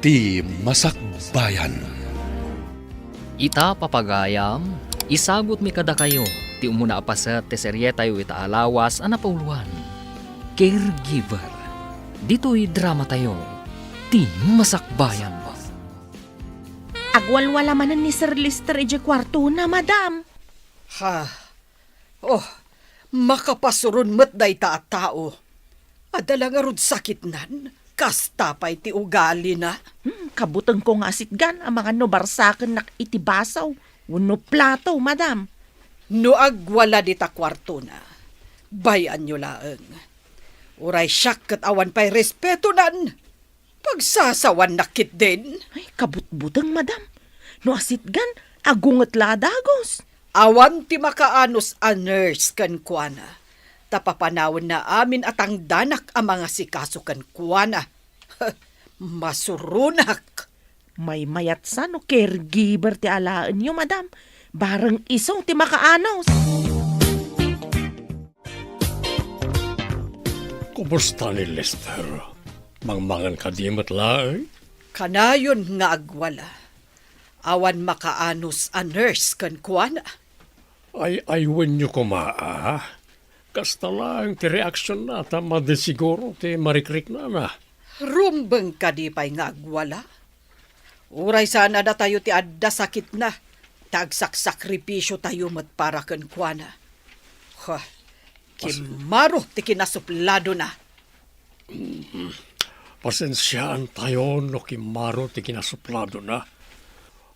ti Masakbayan. Ita papagayam, isagot mi kada kayo, ti umuna apaset ti serye tayo ita alawas anapauluan. Caregiver, dito'y drama tayo, ti Masakbayan. Agwalwala manan ni Sir Lister ije kwarto na, madam. Ha, oh, makapasurun met day ta at tao. Adala nga rod sakit nan, kastapay ti ugali na. Kabutang ko nga asitgan ang mga nobarsakan nak itibasaw. Uno plato, madam. No agwala di ta kwarto na, bayan nyo laeng. Uray siyak kat awan pa'y respeto nan. Pagsasawan nakit din. Ay, kabutbutang, madam. No asitgan, agungat ladagos. Awan ti makaanos a nurse kan kuana. Tapapanawon na amin at ang danak ang mga sikaso kan kuana. Masurunak. May mayat sa no caregiver ti alaan nyo, madam. Barang isong ti makaanos. Kumusta ni Lester? Mangmangan ka di matlaay? Kanayon nga agwala. Awan makaanos a nurse kan kuana. Ay aywan nyo kumaa. Kasta lang ti reaksyon na tama de siguro ti marikrik na na. Rumbeng ka di pa'y nga agwala. Uray sana na tayo ti adda sakit na. Tagsak-sakripisyo tayo mat para kan kuana. Kimaro ti kinasuplado na. Pasensyaan tayo no kimaro ti kinasuplado na.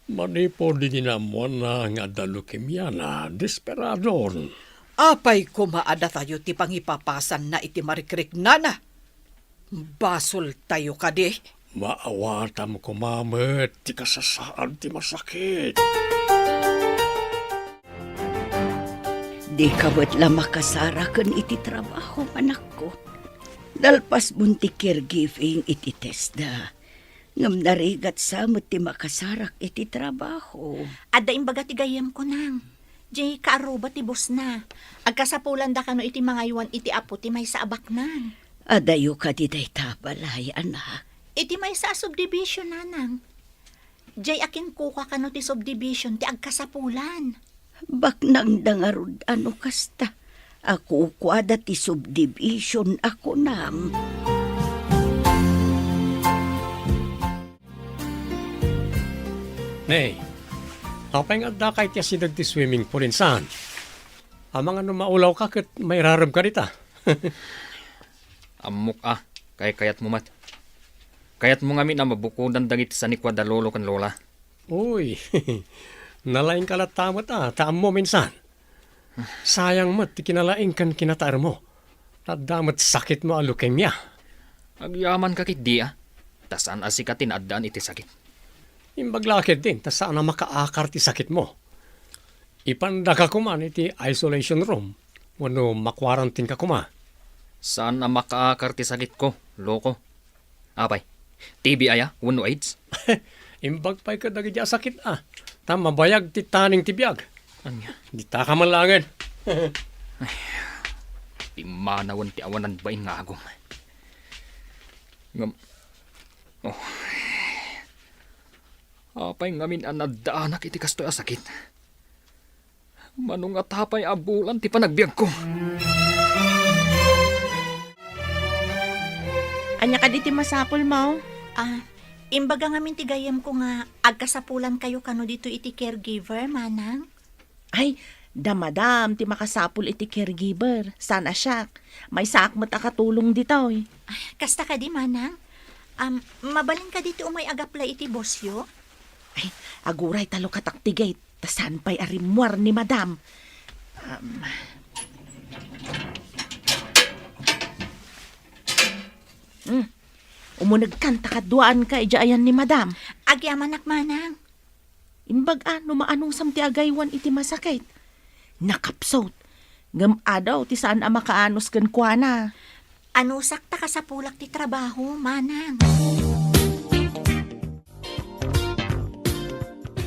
Manipo di dinamuan na nga da leukemia na desperadon. Apay kumaada tayo ti pangipapasan na iti marikrik na. Basol tayo kadi. Maawatam kumamet ti kasasaan ti masakit. Di ka la makasara kan iti trabaho, anak ko. Dalpas bunti caregiving iti testa. Ngam narigat sa ti makasarak iti trabaho. Adda imbaga ti gayam ko nang. Jay kaaruba ti bus na. Agkasapulan da kano iti mga iwan iti apo ti may sa abak nan. Adayo ka di day tabalay, anak. Iti may sa subdivision nanang. Jay akin kuka kano ti subdivision ti agkasapulan. Bak nang dangarod ano kasta. Ako kwada ti subdivision ako nam. Nay, apay nga da kay ti asidag ti swimming pool insan. Amang ano maulaw ka kat may rarab ka rita. Amok kayat mo mat. Kayat mo ngamin na mabukudan dagit sa nikwa da lolo kan lola. Uy, nalaing kalatamat taam mo minsan. Sayang mat, ti kinalaing kan kinataar mo. Tadamat sakit mo a leukemia. Agyaman kakit di Tasan asikatin addaan iti sakit. Imbaglakid din, tas saan na makaakar ti sakit mo. Ipanda ka kuman iti isolation room. Wano makwarantin ka kuma. Saan na makaakar ti sakit ko, loko? Apay, TB wano AIDS? Imbagpay ka dagi sakit Tamabayag ti taning tibiyag. Anya? Di ta ka malangan. Di manawan ti awanan bain nga agom. Ngam... Oh... Apay ngamin anadaanak iti kastoy sakit. Manong at hapay abulan ti panagbiag ko. Anya ka di ti masapol mo? Imbaga ngamin ti gayam ko nga agkasapulan kayo kano dito iti caregiver, manang. Ay, da madam, ti makasapol iti caregiver. Sana siya. May sakmat akatulong dito eh. Kasta ka di, manang. Mabalin ka dito umay agaplay iti bosyo? Ay, aguray talo kataktigay. Tasan pa'y arimwar ni madam. Umunag kanta kaduaan ka ijayan ni madam. Agyaman manang. Imbag maanong samti agaywan iti masakit. Nakapsot. Ngam adaw ti saan makaanos kan kuana. Ano sakta ka sa pulak ti trabaho, manang?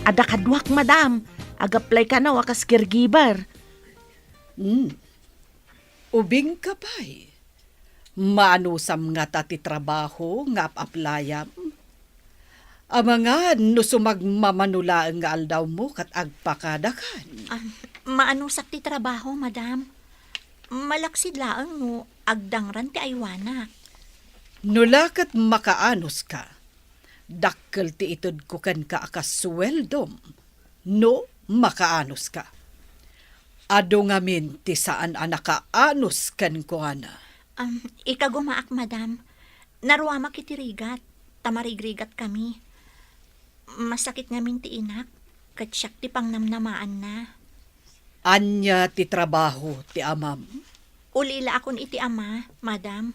Ada kadwak, madam. Agaplay ka na wakas caregiver. Ubing ka pa'y. Maanusam nga ta ti trabaho nga apaplayam. Amangan no sumagmamanula nga aldaw mo kat agpakadakan. Maanusak ti trabaho, madam. Malaksid laang no, agdangran ti aywanak. Nula kat makaanos ka. Dakkel ti itod ko kan ka akas suweldom. No, makaanos ka. Ado ngamin ti saan anakaanos kan ko ana. Ikagumaak, madam. Naruamak iti rigat. Tamarigrigat kami. Masakit ngamin ti inak. Katsyak ti pangnamnamaan na. Anya ti trabaho ti amam. Ulila akon iti ama, madam.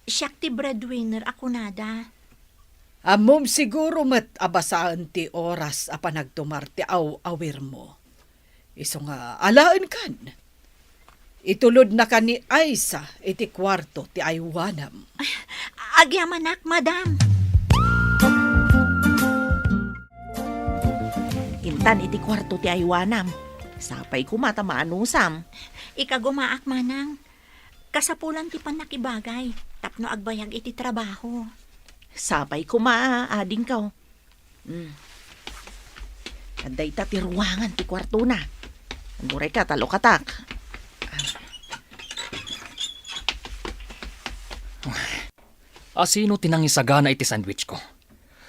Siyak ti breadwinner ako nada. Amom siguro met abasaan ti oras a panagtumar ti awir mo. Iso nga alaan kan. Itulod na ka ni Aisa iti kwarto ti aywanam. Agyamanak, madam. Intan iti kwarto ti aywanam. Sapay kumata maanusam. Ikagumaak, manang. Kasapulan ti panakibagay. Tapno agbayag iti trabaho. Sapay kumaading ka. Kanday ta ti ruwangan ti kwarto na. Anuray ka, talo katak. Asino tinangisagana iti sandwich ko?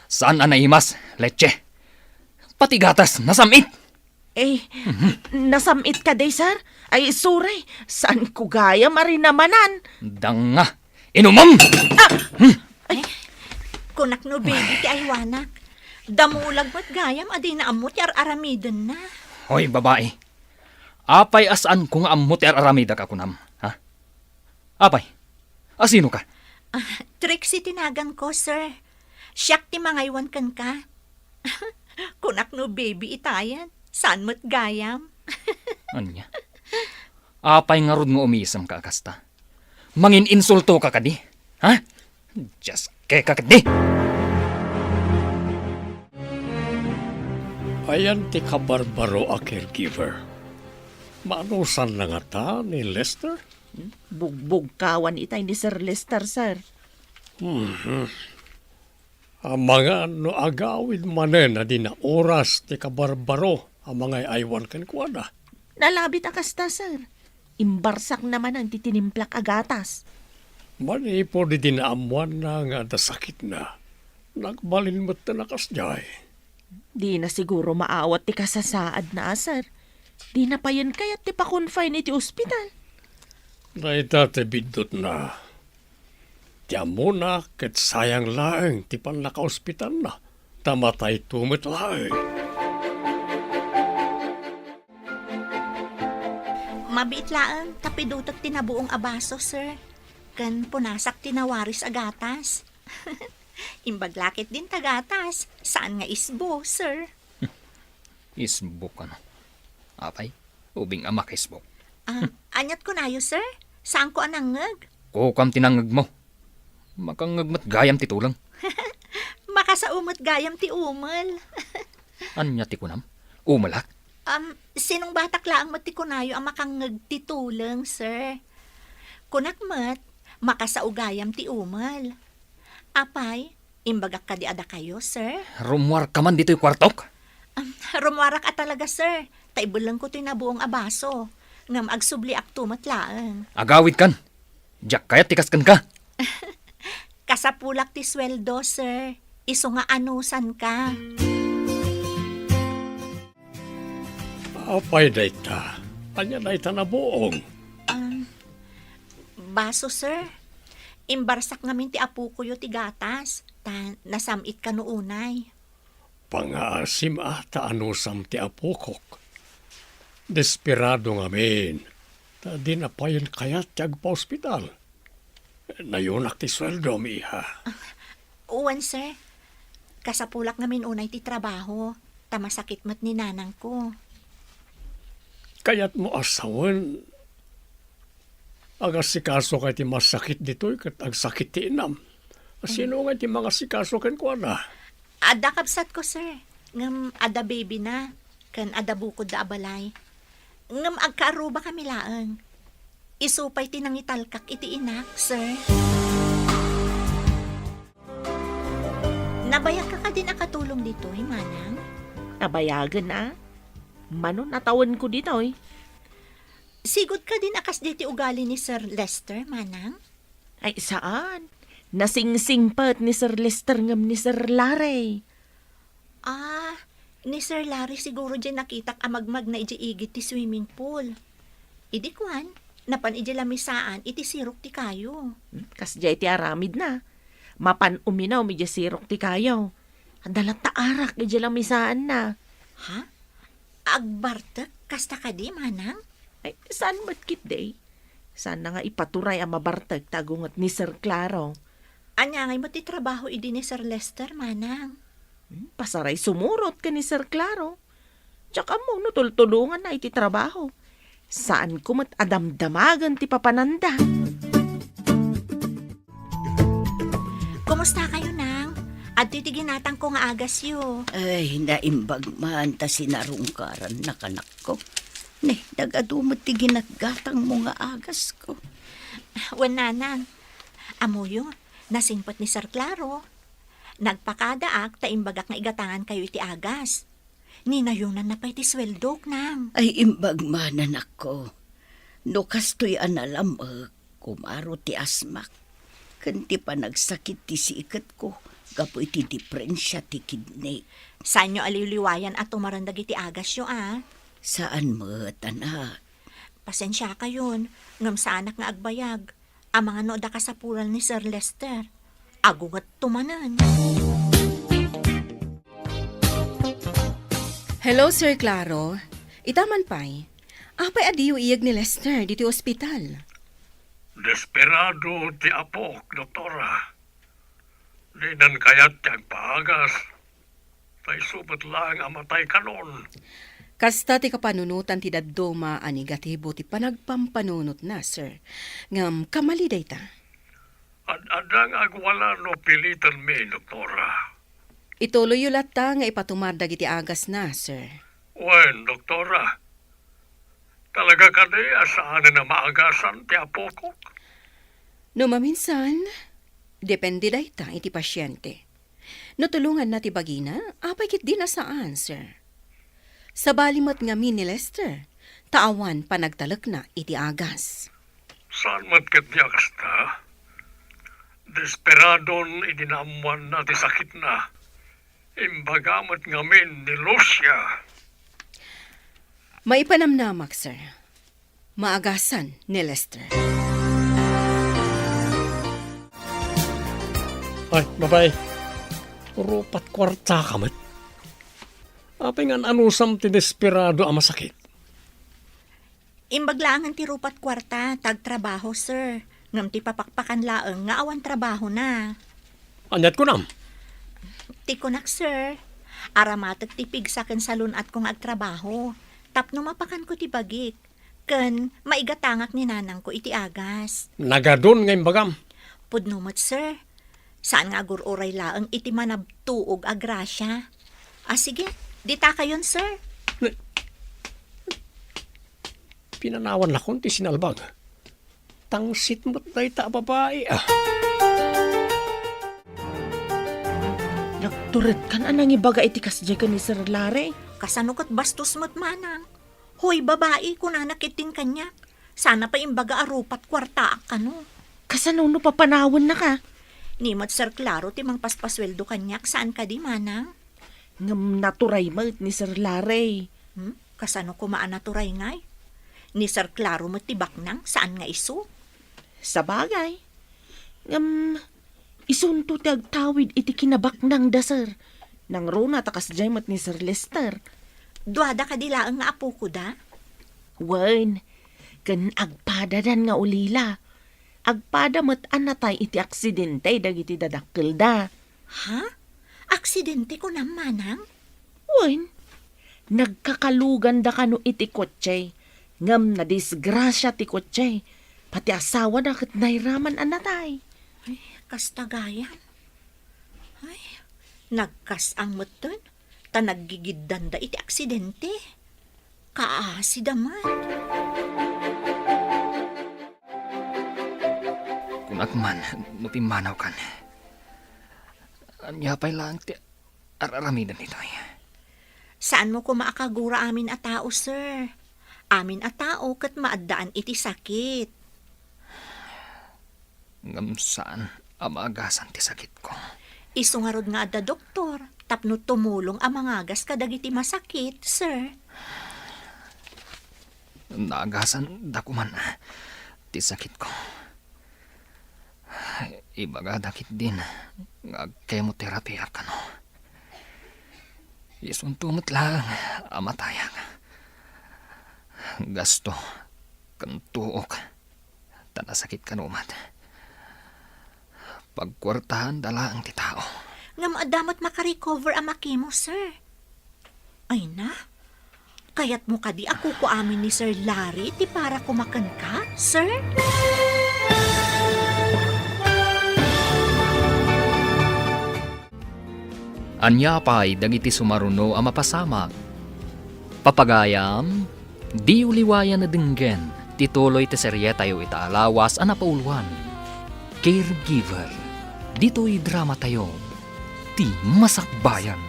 Saan anaimas? Leche. Pati gatas, nasamit. Nasamit ka day, sir? Ay, suray. Saan ko gaya marinamanan? Danga. Inumam! Kunak no baby ti aywanak. Damulag mo't gayam adi na amot yar aramiden na. Hoy, babae. Apay asaan ko nga amot yar aramida ka kunam? Ha? Apay, asino ka? Trixie tinagan ko, sir. Siyak ti mangaywan kan ka. Kunak no baby itayan. Saan mo't gayam? Anya? Apay nga rod nga umisam ka akasta. Mangin insulto ka kadi? Ha? Just keka kadi? Ayan ti kabarbaro a caregiver. Maanusan na nga ta ni Lester? Bugbog kawan itay ni Sir Lester, sir. Ang mga no agawid manen na di na oras ti kabarbaro ang mga aywan kan kuwada. Nalabit akasta, sir. Imbarsak naman ang titinimplak agatas. Mani po di dinaamuan na nga da sakit na. Nagbalin mo't na nakasjay. Di na siguro maawat ti kasasaad na, sir. Di na pa yan kaya't ti pa-confine iti ospital. Naita ti bidot na. Tiyan mo na kat sayang laeng ti panlaka-ospital na. Tamatay tumit laeng. Mabit laang tapidutot tinabuong abaso, sir. Kan punasak tinawaris agatas. Imbaglakit din tagatas. Saan nga isbo, sir? Isbok ano? Apay, ubing amak isbok. Anyat ko nayo, sir. Saan ko anangag? Kukam tinangag mo. Makangagmat gayam titulang. Makasaumot gayam ti umal. Anya ti kunam? Umalak? Sinong batak laang matikunayo ang makangag ti tulang, sir? Kunakmat, makasaugayam ti umal. Apay, imbagak ka di ada kayo, sir? Rumwar ka man dito'y kwartok? Rumwarak at talaga, sir. Taibulang ko tinabuong abaso. Ngam agsubli ak tumatlaang. Agawid kan. Diyak kaya tikas kan ka. Kasapulak ti sweldo, sir. Iso nga anusan ka. Apay dayta. Anya dayta na buong. Baso, sir. Imbarsak ngamin ti apu ko yo ti gatas. Nasamit ka noonay. Pangaasim ata anusam ti apukok. Desperado ngamin. Ta di na payon kayat ti agpa-ospital. Nayunak ti sweldo, miha. Uwan, sir. Kasapulak ngamin unay ti trabaho. Tamasakit mat ni nanang ko. Kayat mo asawan. Agasikaso kay ti masakit dito'y kat agsakit ti inam. Sino nga ti mga sikaso ken ko na? Ada kapsat ko, sir. Ngam ada baby na. Kan ada bukod da abalay. Ngam agkaaruba kami laang. Isupay tinangitalkak iti inak, sir. Nabayag ka din akatulong dito, manang. Nabayagan na. Manon natawan ko dito eh. Sigod ka din akas diti ugali ni Sir Lester, manang. Ay saan? Nasing-singpat ni Sir Lester ngam ni Sir Larry. Ah, ni Sir Larry siguro dyan nakitak amagmag na iji-igit ti swimming pool. Idi kwan, napan iji lamisaan, iti sirok ti kayo. Kas jay ti aramid na. Mapan uminaw mi jay sirok ti kayaw. Andalat ta arak iji lamisaan na. Ha? Agbartek, kasta ka di, manang? Ay, saan ba't kit day? Saan na nga ipaturay ang mabartag tagungat ni Sir Claro? Anyangay mo ti trabaho idi ni Sir Lester, manang. Pasaray sumurot ka ni Sir Claro. Tsaka mo no tultulungan na iti trabaho. Saan ko mat adamdamagan ti papananda? Kumusta kayo, nang? At titiginatang ko nga agas yo. Ay, naimbag man ta sinarungkaran na kanak ko. Ne, nagadumot ti ginaggatang mo nga agas ko. Wan, nanang. Amuyo, nasimpot ni Sir Claro. Nagpakadaak ta imbagak nga igatangan kayo iti agas. Ninayunan na pa iti sweldok, nang. Ay, imbag manan ako. No kastoy analam, kumaro ti asmak. Kanti pa nagsakit ti sikat ko. Gapo iti diferensya ti kidney. Saan nyo aliliwayan at tumarandag iti agas yo, ah? Saan mo, tanak? Pasensya ka yun. Ngam sa anak nga agbayag. Ang mga nooda kasapuran ni Sir Lester. Agungat tumanan. Hello, Sir Claro. Itaman pa'y. Apay adiyo iyag ni Lester dito ospital. Desperado ti apok, doktora. Di nan kayat ti agpaagas. Tay subat lang amatay kanon. Kasta ti kapanunutan ti dadduma ani gatibo ti panagpampanunot na, sir. Ngam kamali dayta. Adang agwala no pilitan mi, doktora. Ituloy yu lata nga ipatumardag iti agas na, sir. Wen, doktora. Talaga ka di asaan na maagasan ti apo ko? No maminsan, depende dayta iti pasyente. No tulungan na ti bagina, apay kit di na saan, sir. Sa balimat nga mi ni Lester, taawan panagtalak na iti agas. Saan matkat niya kasta? Desperadon idinamuan na ti sakit na. Imbagamat ngamin ni Lucia. Maipanamnamak, sir. Maagasan ni Lester. Ay, babay. Rupat kwarta kamat. Apay nga anusam ti desperado ang masakit. Imbaglangan ti rupat kwarta, tagtrabaho, sir. Ngam ti papakpakan laeng nga awan trabaho na. Anyat ko nam. Ti kunak, sir. Aramatag ti pigsaken sa lunat kong agtrabaho. Tapno mapakan ko ti bagik. Ken maigatangak ni nanang ko iti agas. Nagadon nga imbagam. Pudnumot, sir. Saan nga agururay laeng iti manabtuog agrasya. Ah, sige. Dita kayon, sir. Pinanawan na kon ti sinalbag. Tangsit mo't na ita babae ah. Nagturit ka na nang ibaga iti kasjay ka ni Sir Larry. Kasanukot bastos mo't manang. Hoy, babae, kunakiting kanya. Sana pa imbaga arupat kwarta kano. Kasano papanawan na ka? Nimot, Sir Claro, timang paspasweldo kanyak. Saan ka di, manang? Ngam naturay mo ni Sir Larry. Kasano ko maanaturay ngay? Ni Sir Claro mo tibak nang saan nga iso? Sa bagay. Ngam, isunto ti agtawid iti kinabak ng da, sir. Nang runa takas jaymat ni Sir Lester. Duada ka dilaang nga apo ko da? Wen, kan agpadadan nga ulila. Agpada mat anatay iti aksidente dagiti dadakkel da. Ha? Aksidente ko na, manang? Wen, nagkakalugan da kano iti kotse. Ngam na disgrasya ti kotse. Pati asawa na kat nairaman anatay. Ay, kastagayan. Ay, nagkasang matun. Ta naggigiddan da iti aksidente. Kaasi daman. Kung agman, mapimanaw kan. Anya pa'y lang ti araramidan nito ay. Saan mo ko maakagura amin a tao, sir? Amin a tao kat maaddaan iti sakit. Ngam saan amagasan ti sakit ko. Isungarod nga adda doktor, tapno tumulong ang mangagas kadagiti masakit, sir. Naagasan da ko man ti sakit ko. Ibaga dakit din nga chemotherapy kano. Isuntumot lang amatayang. Gasto kantuok tanasakit kanumat. Pagkwartahan dala ang ti tao. Nga maadamat makarecover ang makimo, sir. Ay na, kayat mo kadi ako ko amin ni Sir Larry ti para kumakan ka, sir? Anya pa'y dagiti sumaruno ang mapasamak. Papagayam, di uliwayan na dinggen, tituloy ti serye tayo itaalawas ang napauluan. Caregiver, dito'y drama tayo, ti masakbayan.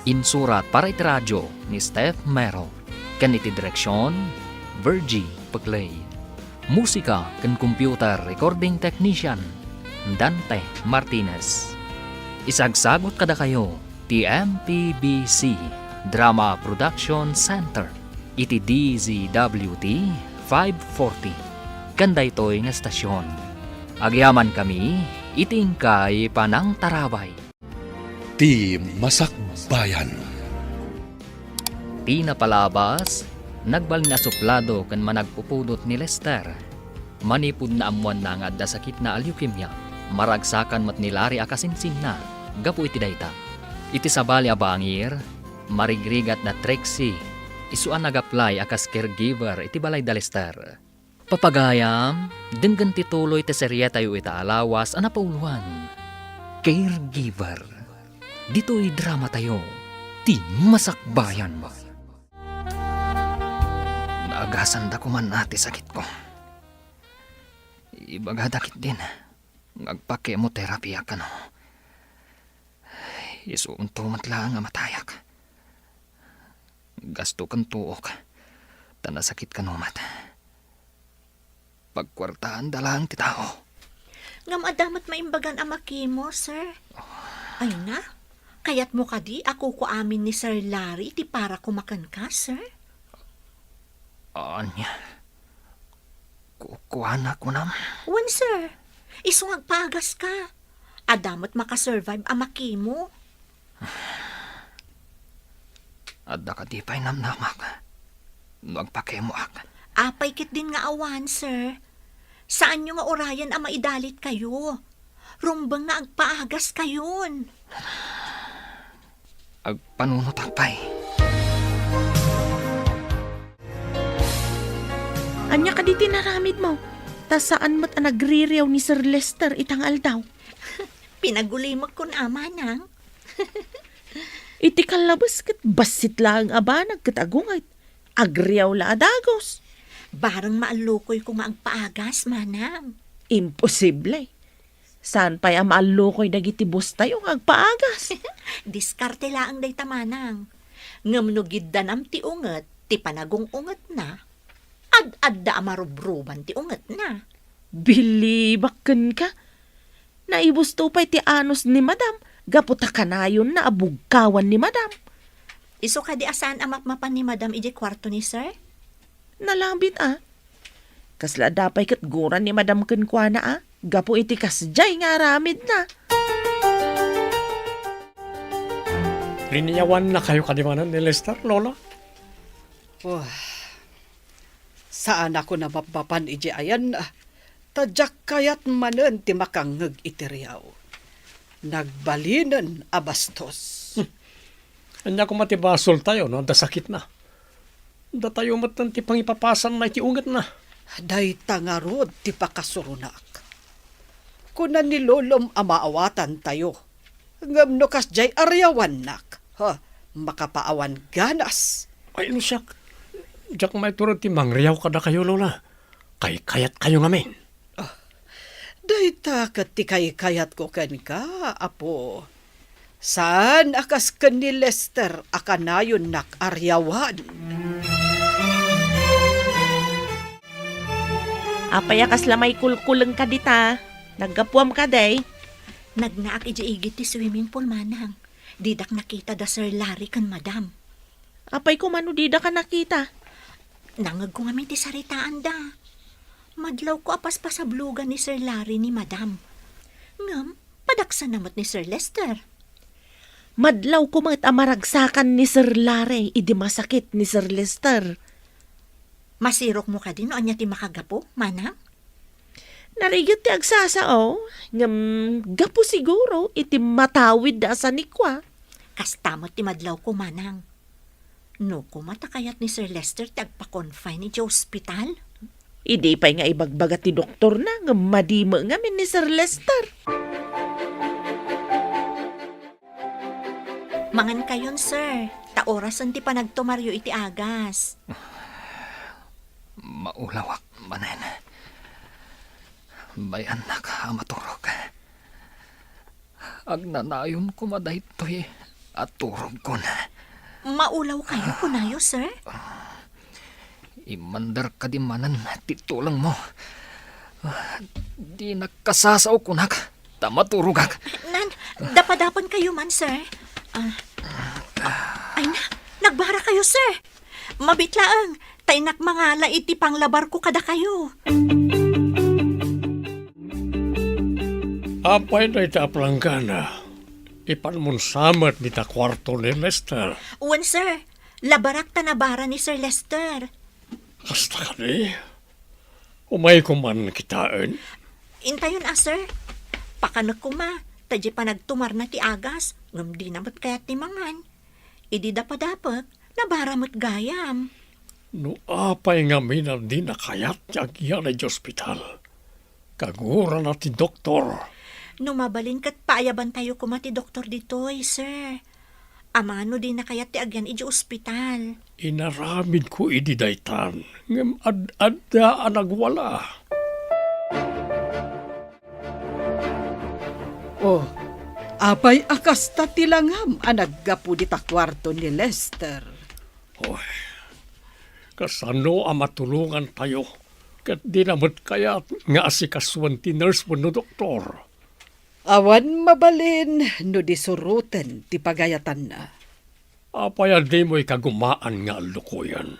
Insurat para iti radyo ni Steph Mero, kan iti direksyon, Virgie Paglay. Musika kan computer recording technician, Dante Martinez. Isagsagot kada kayo, ti MPBC Drama Production Center, iti DZWT 540. Kanda ito'y nga stasyon. Agyaman kami, itingkay panang tarabay. Ti Masakbayan. Ti napalabas, nagbalin na suplado kan managpupudot ni Lester. Manipud na amuan na nga da sakit na leukemia. Maragsakan mat nilari akasinsin na, gapu iti dayta. Iti sabali abangir, marigrigat na Trixie, isuan nag-apply akas caregiver iti balay da Lester. Papagayam, denggan tituloy ti serye tayo itaalawas ang napauluan. Caregiver, dito'y drama tayo, ti masakbayan. Naagasan da ko man ati sakit ko. Ibaga dakit din. Ngagpa-chemotherapy ka no. Isuuntumat lang ang matayak. Gasto kang tuok. Tanasakit ka numat. Pagkwartaan dalang ti tao. Nga maadamat maimbagan ang makimo, sir. Ay na, kayat mo kadi ako ko amin ni Sir Larry ti para kumakan ka, sir? Anya. Kukuha ko nam. Wan, sir. Isungag pagas ka. Adamat makasurvive ang makimo. Adda ka di pa'y namnamak. Nagpakemo ak. Apay kit din nga awan, sir. Saan nyo nga orayan ang maidalit kayo? Rumbang nga agpaagas kayon. Agpanunot akpay. Anya ka di tinaramid mo? Ta saan mo't ang nagririyaw ni Sir Lester itang aldaw? Pinagulimag ko na amanang. Iti kalabas kat basit lang aba nagkatagungay. Agriyaw la adagos. Barang maalukoy ko nga agpaagas, manang. Imposible. Saan pa'y ang maalukoy dagiti bustay yung agpaagas? Diskarte laang day tamanang. Ngamnugid danam ti unget, ti panagong unget na. Ad-adda amarubruban ti unget na. Bilibaken ka. Naibusto pa'y ti anos ni madam. Gaputa kanayon na abugkawan ni madam. Iso ka di asan ang mapmapan ni madam iji kwarto ni sir? Nalambit Kasla dapay kat guran ni madam kenkwana Gapo iti kasjay nga aramid na. Liniyawan na kayo kadimanan ni Lester, Lola? Oh, saan ako na mapapan iji ayan tadyak kayat manen ti makangeg itiriyaw. Nagbalinan abastos. Anya ko matibasol tayo, no? Da sakit na. Da tayo matan ti pangipapasan na iti ungat na. Day tangarod ti pakasurunak. Kunan ni Lolom amaawatan tayo. Ngam no kasjay aryawan nak. Makapaawan ganas. Ay, lusyak. Diyak may turod ti mangriyaw kada kayo, Lola. Kayat kayo ngamin. Day takat ti kayat ko ken ka, apo. Saan akas ken ni Lester akanayon nakaryawan? Apay akas lamay kulkuleng ka dita. Naggapuam ka day. Nagnaak iji-igit ti swimming pool manang. Didak nakita da Sir Larry kan madam. Apay ko manudida ka nakita. Nangag ko ngamin ti saritaan da. Madlaw ko apas pasablugan ni Sir Larry ni madam. Ngam, padaksan namot ni Sir Lester. Madlaw ko mga amaragsakan ni Sir Larry, idi masakit ni Sir Lester. Masirok mo ka din o anya ti makagapo, manang? Narigit ti agsasao, ngam gapo siguro, iti matawid da sa nikwa. Kastamot ti madlaw ko, manang. No, kumatakayat ni Sir Lester ti agpa-confine ni Joe Hospital. Idi pa'y nga ibagbaga ti doktor na, ngam madimo ngamin ni Sir Lester. Mangan kayon, sir. Taorasan ti panagtumaryo iti agas. Maulawak manen. Bayan na ka maturog. Agnanayon ko madaytoy at turog ko na. Maulaw kayo kunayo, sir? Imandar ka di manan titulang mo. Di nagkasasaw kunak. Tamaturugak. Nan, dapadapan kayo man, sir. Ay na, nagbara kayo, sir. Mabitlaang, tainak mangala iti panglabar ko kada kayo. Apay na ita aplanggana. Ipan mon samat di ta kwarto ni Lester. Uwan, sir. Labarak tanabara ni Sir Lester. Kasta ka ni? Umay ko man kitaan. Intayon, sir. Pakanak ko ma. Tadya pa nagtumar na ti agas. Ngam di namat kayat ti mangan. Idi dapat nabaramot gayam. No apay nga minan di nakayat agyan ay hospital. Kagura na ti doktor. Numabalin kat paayaban tayo kumati doktor ditoy, sir. Amano di nakayat ti agyan iji ospital. Inaramid ko idi daytan. Ngam ad-adda anagwala. Oh, apay akas ta tilangam anaggapu di ta kwarto ni Lester. Oy, kasano ang matulungan tayo? Kat di namat kaya nga asikasuan ti nurse mo no doktor. Awan mabalin no disurutan ti pagayatan na. Apaya di mo'y kagumaan nga lukuyan.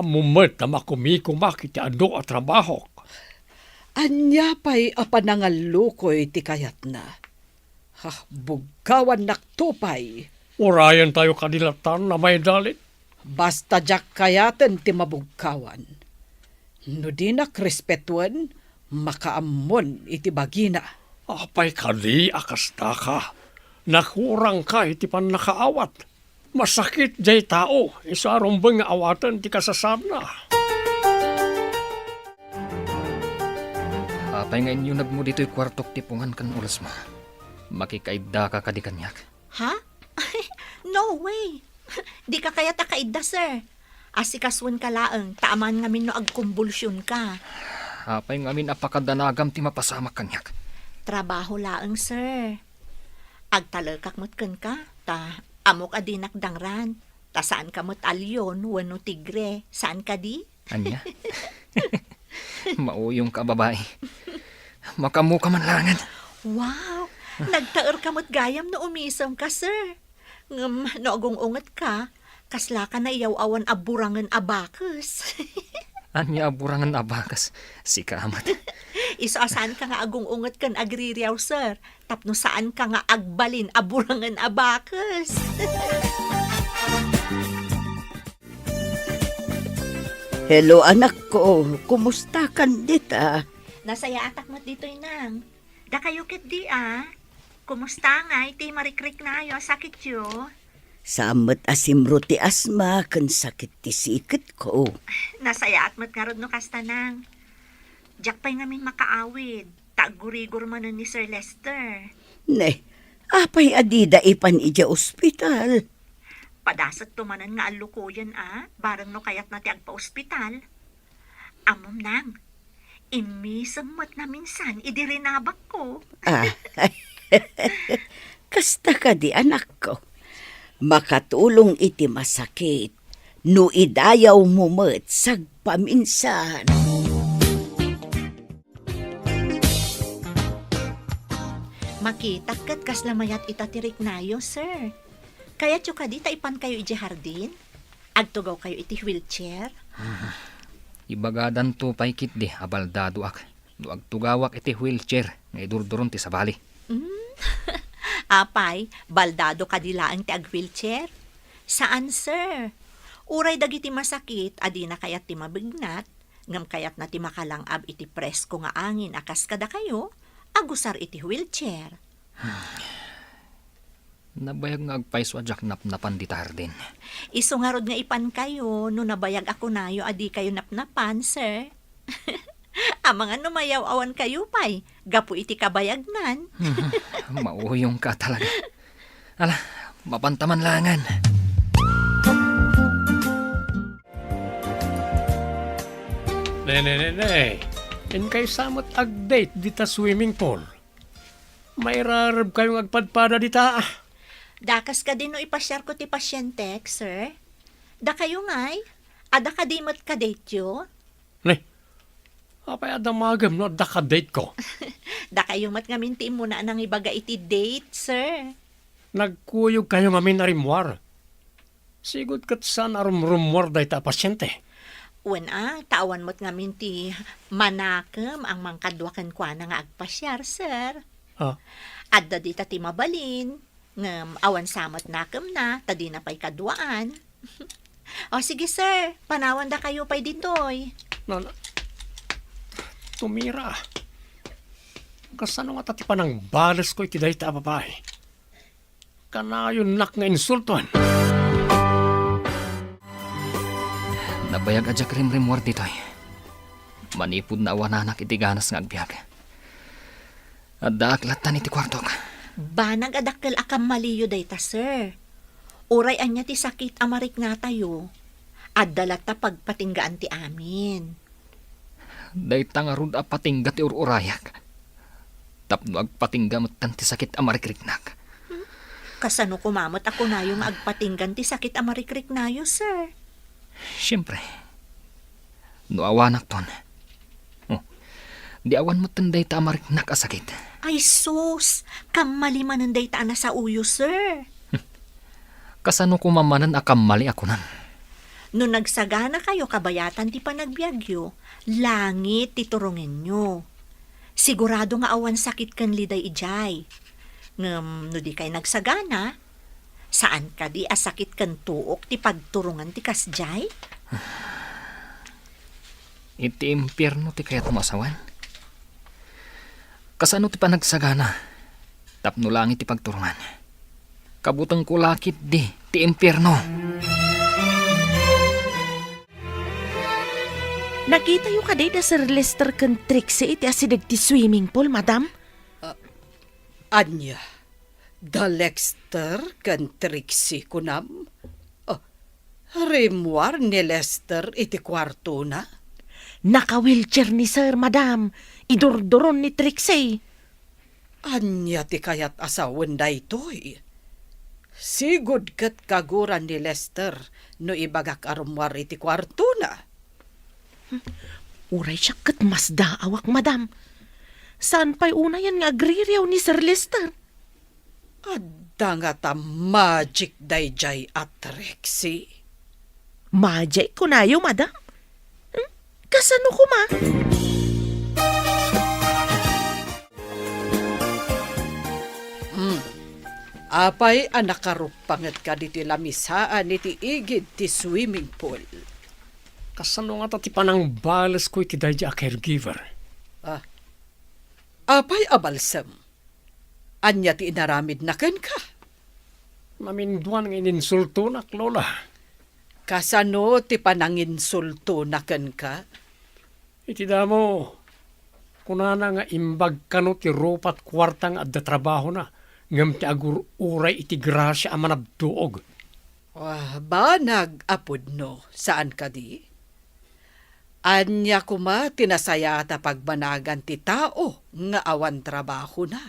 Amumat na makumikumak iti ado at trabaho. Anya pa'y apanangalukoy ti kayat na. Bugkawan naktupay. Urayan tayo kadilatan na may dalit. Basta jak kayatan ti mabugkawan. No di nakrespetuan, makaamon iti bagina. Apay kadi akasta ka. Nakurang ka iti pan nakaawat. Masakit jay tao. Isarong ba nga awatan ti kasasana. Apay nga inyo nagmo dito'y kwartok tipungan kan ulas mo. Makikaida ka kadi kanyak. Ha? No way. Di ka kaya takaida, sir. Asikaswan ka laang, taaman ngamin no agkumbulsyon ka. Apay nga amin apakadanagam ti mapasama kanyak. Trabaho laang, sir. Agtalakak mo't kan ka, ta amok adinak dangran. Ta saan ka mo't alyon, wano tigre, saan ka di? Anya? Mauyong ka, babae. Makamuka man langan. Wow! Nagtaer ka mo't gayam no umisom ka, sir. Ngam, no agong-ungat ka, kasla ka na iyaw-awan aburangan abakus. Anya aburangan abakas. Si kamat. Iso saan ka nga agong-ungat kan agririyaw, sir. Tapno saan ka nga agbalin aburangan abakus. Hello anak ko, kumusta kan dita? Nasaya atak mo't dito'y nang. Da kayo kit di Kumusta nga, iti marikrik na ayo, sakit yo. Samat asimro ti asma, kan sakit ti sikit ko. Nasaya at mo't nga no kasta nang. Diyak pa'y ngamin makaawid. Tagurigur man ni Sir Lester. Ne, apay adida ipan ija ospital. Padasat tumanan nga alukuyan barang no kayat na ti agpa-ospital. Amom nang, imisam mo't na minsan idirinabak ko. Kasta ka di anak ko. Makatulong iti masakit. No idayaw mo met sagpaminsan. Makita kat kaslamayat itatirik nayo, sir. Kaya tyo kadi taipan kayo iti hardin? Agtugaw kayo iti wheelchair? Ibagadan to pay kit di abaldado ak. No agtugawak iti wheelchair nga idurduron ti sabali. Apay, baldado kadilaang ti ag-wheelchair? Saan, sir? Uray dagiti masakit, adi na kayat ti mabignat, ngam kayat na ti makalangab iti presko nga angin akas kada kayo, agusar iti wheelchair. Nabayag nga agpaiso ajak napnapan di tardin. Isungarod nga ipan kayo, no nabayag ako nayo, adi kayo napnapan, sir. Ang mga numayaw awan kayo pay, gapu iti kabayagnan. Mauyong ka talaga. Ala, mapantaman langan. Ne. In kay samot ag-date dita swimming pool. May rarab kayong agpadpada dita. Dakas ka din no ipasyar ko ti pasyente, sir. Da kayo ngay, ada ka di mat kadate yo. Ne, apay adamagam no daka-date ko. Da kayo mat ngamin ti muna nang ibaga iti date, sir. Nagkuyog kayo ngamin na rimwar. Sigod kat saan arumrumwar day ta pasyente. Tawan mo't ngamin ti manakam ang mangkadwakan kwa na nga agpasyar, sir. Ah, Adda di ta ti mabalin, ngam awan samot nakam na, tadi na pa'y kadwaan. O sige, sir, panawan da kayo pa'y ditoy. tumira. Kasano nga tatipan ng balas ko iti day ta babae. Kanayon nak nga insultuan. Nabayag ajak rimrimwar ditoy. Manipod na awananak iti ganas nga agbiag. At daaklatan iti kwartok. Banag adakkel akam maliyo dayta, sir. Uray anya ti sakit amarik nga tayo. Addalat ta pagpatinggaan ti amin. Dayta nga rud apatingga ti ururayak. Tapno agpatingga matan ti sakit amarikriknak. Kasano kumamot ako na yung agpatinggan ti sakit amarikrik nayo, sir. Siyempre. No awanak ton. Oh, di awan mo tanday ta amariknak asakit. Ay sus, kamalimanan dayta na sa uyo, sir. Kasano kumamanan akamali ako nan. No nagsagana kayo kabayatan ti panagbiagyo, langit ti turungin nyo. Sigurado nga awan sakit kan liday ijay. Ngam no di kay nagsagana, saan ka di asakit kan tuok ti pagturungan ti kasjay? Iti impyerno ti kaya tumasawan. Kasano ti panagsagana? Tapno langit ti pagturungan. Kabutang kulakit di ti impyerno. Nakita yung kaday na Sir Lester kan Trixie iti asidag ti swimming pool, madam? Anya, da Lester kan Trixie kunam? Rimwar ni Lester iti kwarto na? Naka-wheelchair ni Sir, madam. Idurduron ni Trixie. Anya ti kayat asawan da ito'y. Sigod kat kaguran ni Lester no ibagak arumwar iti kwarto na. Uray siya kat mas daawak, madam. Saan pa'y una yan nga agririyaw ni Sir Lester? Adda nga ta magic dayjay at Trixie. Majay ko nayo, madam. Kasano ko ma? Apay anak karupangat ka diti lamisaan iti igid ti swimming pool. Kasano nga tatipan ng balas ko iti day a caregiver. Apay abalsam. Anya ti inaramid na ken ka. Maminduan ng ininsulto nak, Lola. Kasano ti pananginsulto na ken ka? Iti damo, kunana nga imbag kano ti ropat kwartang adda trabaho na, ngam ti agur uray iti grasya a manabduog. Ba nag-apod no? Saan ka di? Anya kuma tinasaya ta pagbanagan ti tao nga awan trabaho na.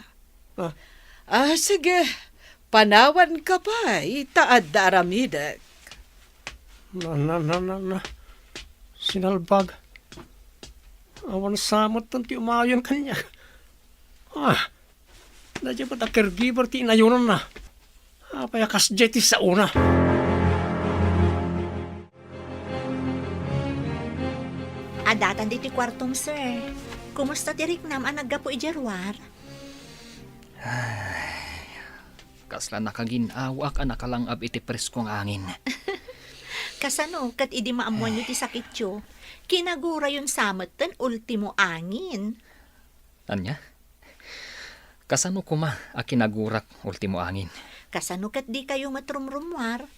Sige, Panawan ka pa, itaad da aramidek. Na. Sinalbag. Awan samot ti umayon kanya. Nadya ba caregiver ti inayunan na? Apay akas jeti sa una. Adatan di ti kwartong, sir. Kumusta ti Riknam ang naggapo ijarwar? Kasla nakaginawak ang nakalangab iti preskong angin. Kasano, kat idi maamuan nyo ti sakit yo, kinagura yun samot tan ultimo angin. Anya? Kasano kuma a kinagurak ultimo angin? Kasano kat di kayo matrumrumwar?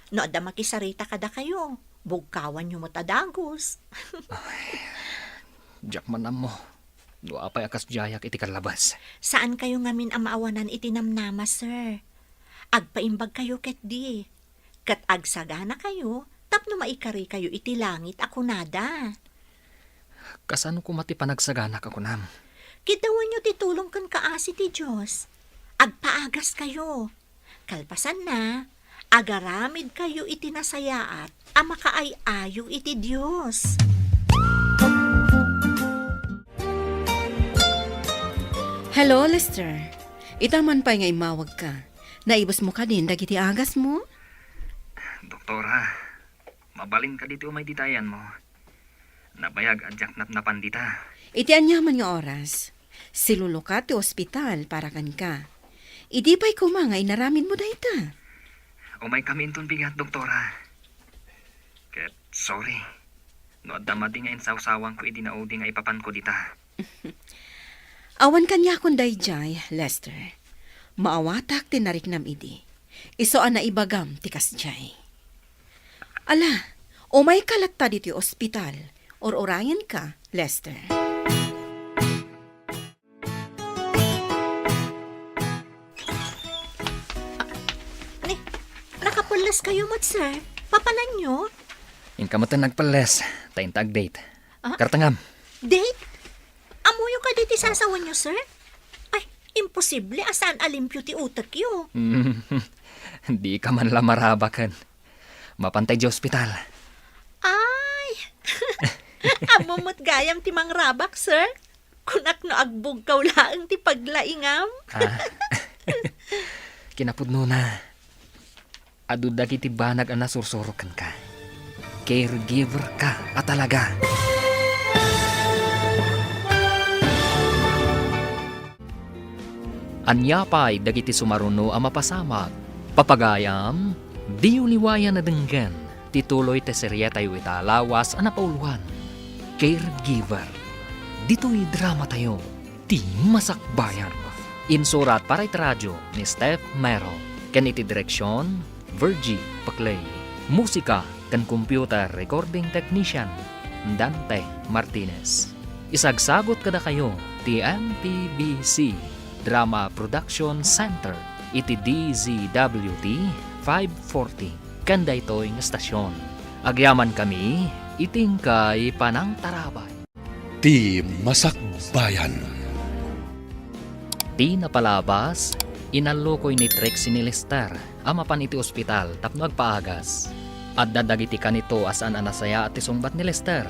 No adda makisarita kada kayo, bugkawan nyo matadagos. Diyak manam mo. Dua apay akas jayak iti kalabas. Saan kayo ngamin ang maawanan itinamnama, sir? Agpaimbag kayo ket di. Kat agsagana kayo, tapno maikari kayo iti langit ako nada. Kasano kuma ti panagsaganak ako nam? Kitawan nyo titulong kan kaasi ti Diyos. Agpaagas kayo. Kalpasan na, agaramid kayo iti nasayaat, ama kaay-ayo iti Diyos. Hello, Lester. Itaman pa nga imawag ka. Naibos mo ka din, dagiti agas mo? Doktora, mabalin ka dito may ditayan mo. Nabayag adyak na pandita. Iti anyaman nga oras. Silulo ka ti ospital para kan ka. Idi pa'y kumangay naramin mo dayta. Umay kami inton bigat, doktora. Ket, sorry. No adda madi nga insawsawang ko idinaudi nga ipapan ko dita. Awan kanya kung dayjay, Lester. Maawatak ti nariknam idi. Iso na ibagam ti kasjay. Ala, umay kalat ta diti ospital. Or orayan ka, Lester. Nakapulas kayo mat, sir. Papanan nyo? Inkamatan nagpales, taintag date. Ah? Kartangam. Date? Amuyo ka diti sasawan nyo, sir? Ay, imposible. Asaan alimpyo ti utak yo? Di ka man lamarabakan. Mapantay di ospital. Ay! Amumot gayam ti mangrabak, sir. Kunak no agbog laang ti paglaingam. Kinapudno na. Adudag iti banag ang nasursorokan ka. Caregiver ka at talaga. Anyapay dagiti sumaruno ang mapasamag. Papagayam, di uliwayan na denggan. Tituloy te serye tayo italawas ang napauluhan. Caregiver. Dito'y drama tayo. Ti masakbayan. Insurat para iti radyo ni Steph Mero. Ken iti direksyon, Virgie Paclay. Musika ken computer recording technician, Dante Martinez. Isagsagot kada kayo ti MPBC Drama Production Center iti DZWT 540 kanda ito'y estasyon. Agyaman kami iting kay Panang Tarabay. Ti Masakbayan. Di napalabas, inalukoy ni Trixie ni Lester amapan iti ospital tapno agpaagas. At dadagiti kanito asan anasaya at isungbat ni Lester.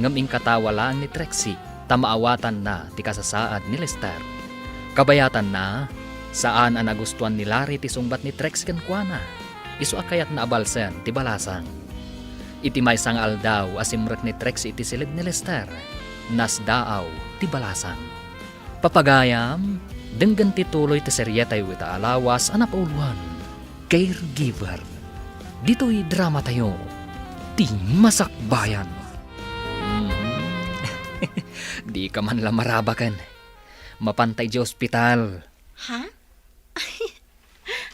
Ngaming katawa lang ni Trixie tamaawatan na ti kasasaad ni Lester. Kabayatan na, saan ang nagustuhan ni Larry ti sungbat ni Trex ken kuana. Isu akayat na abalsen ti balasang. Iti may sang aldaw asimrek ni Trex iti silid ni Lester. Nasdaaw ti balasang. Papagayam, denggan ti tuloy ti serye tayo ita alawas ang napauluan. Caregiver. Dito'y drama tayo. Ti masakbayan. Di ka man lamarabakan. Mapantay di ospital. Ha?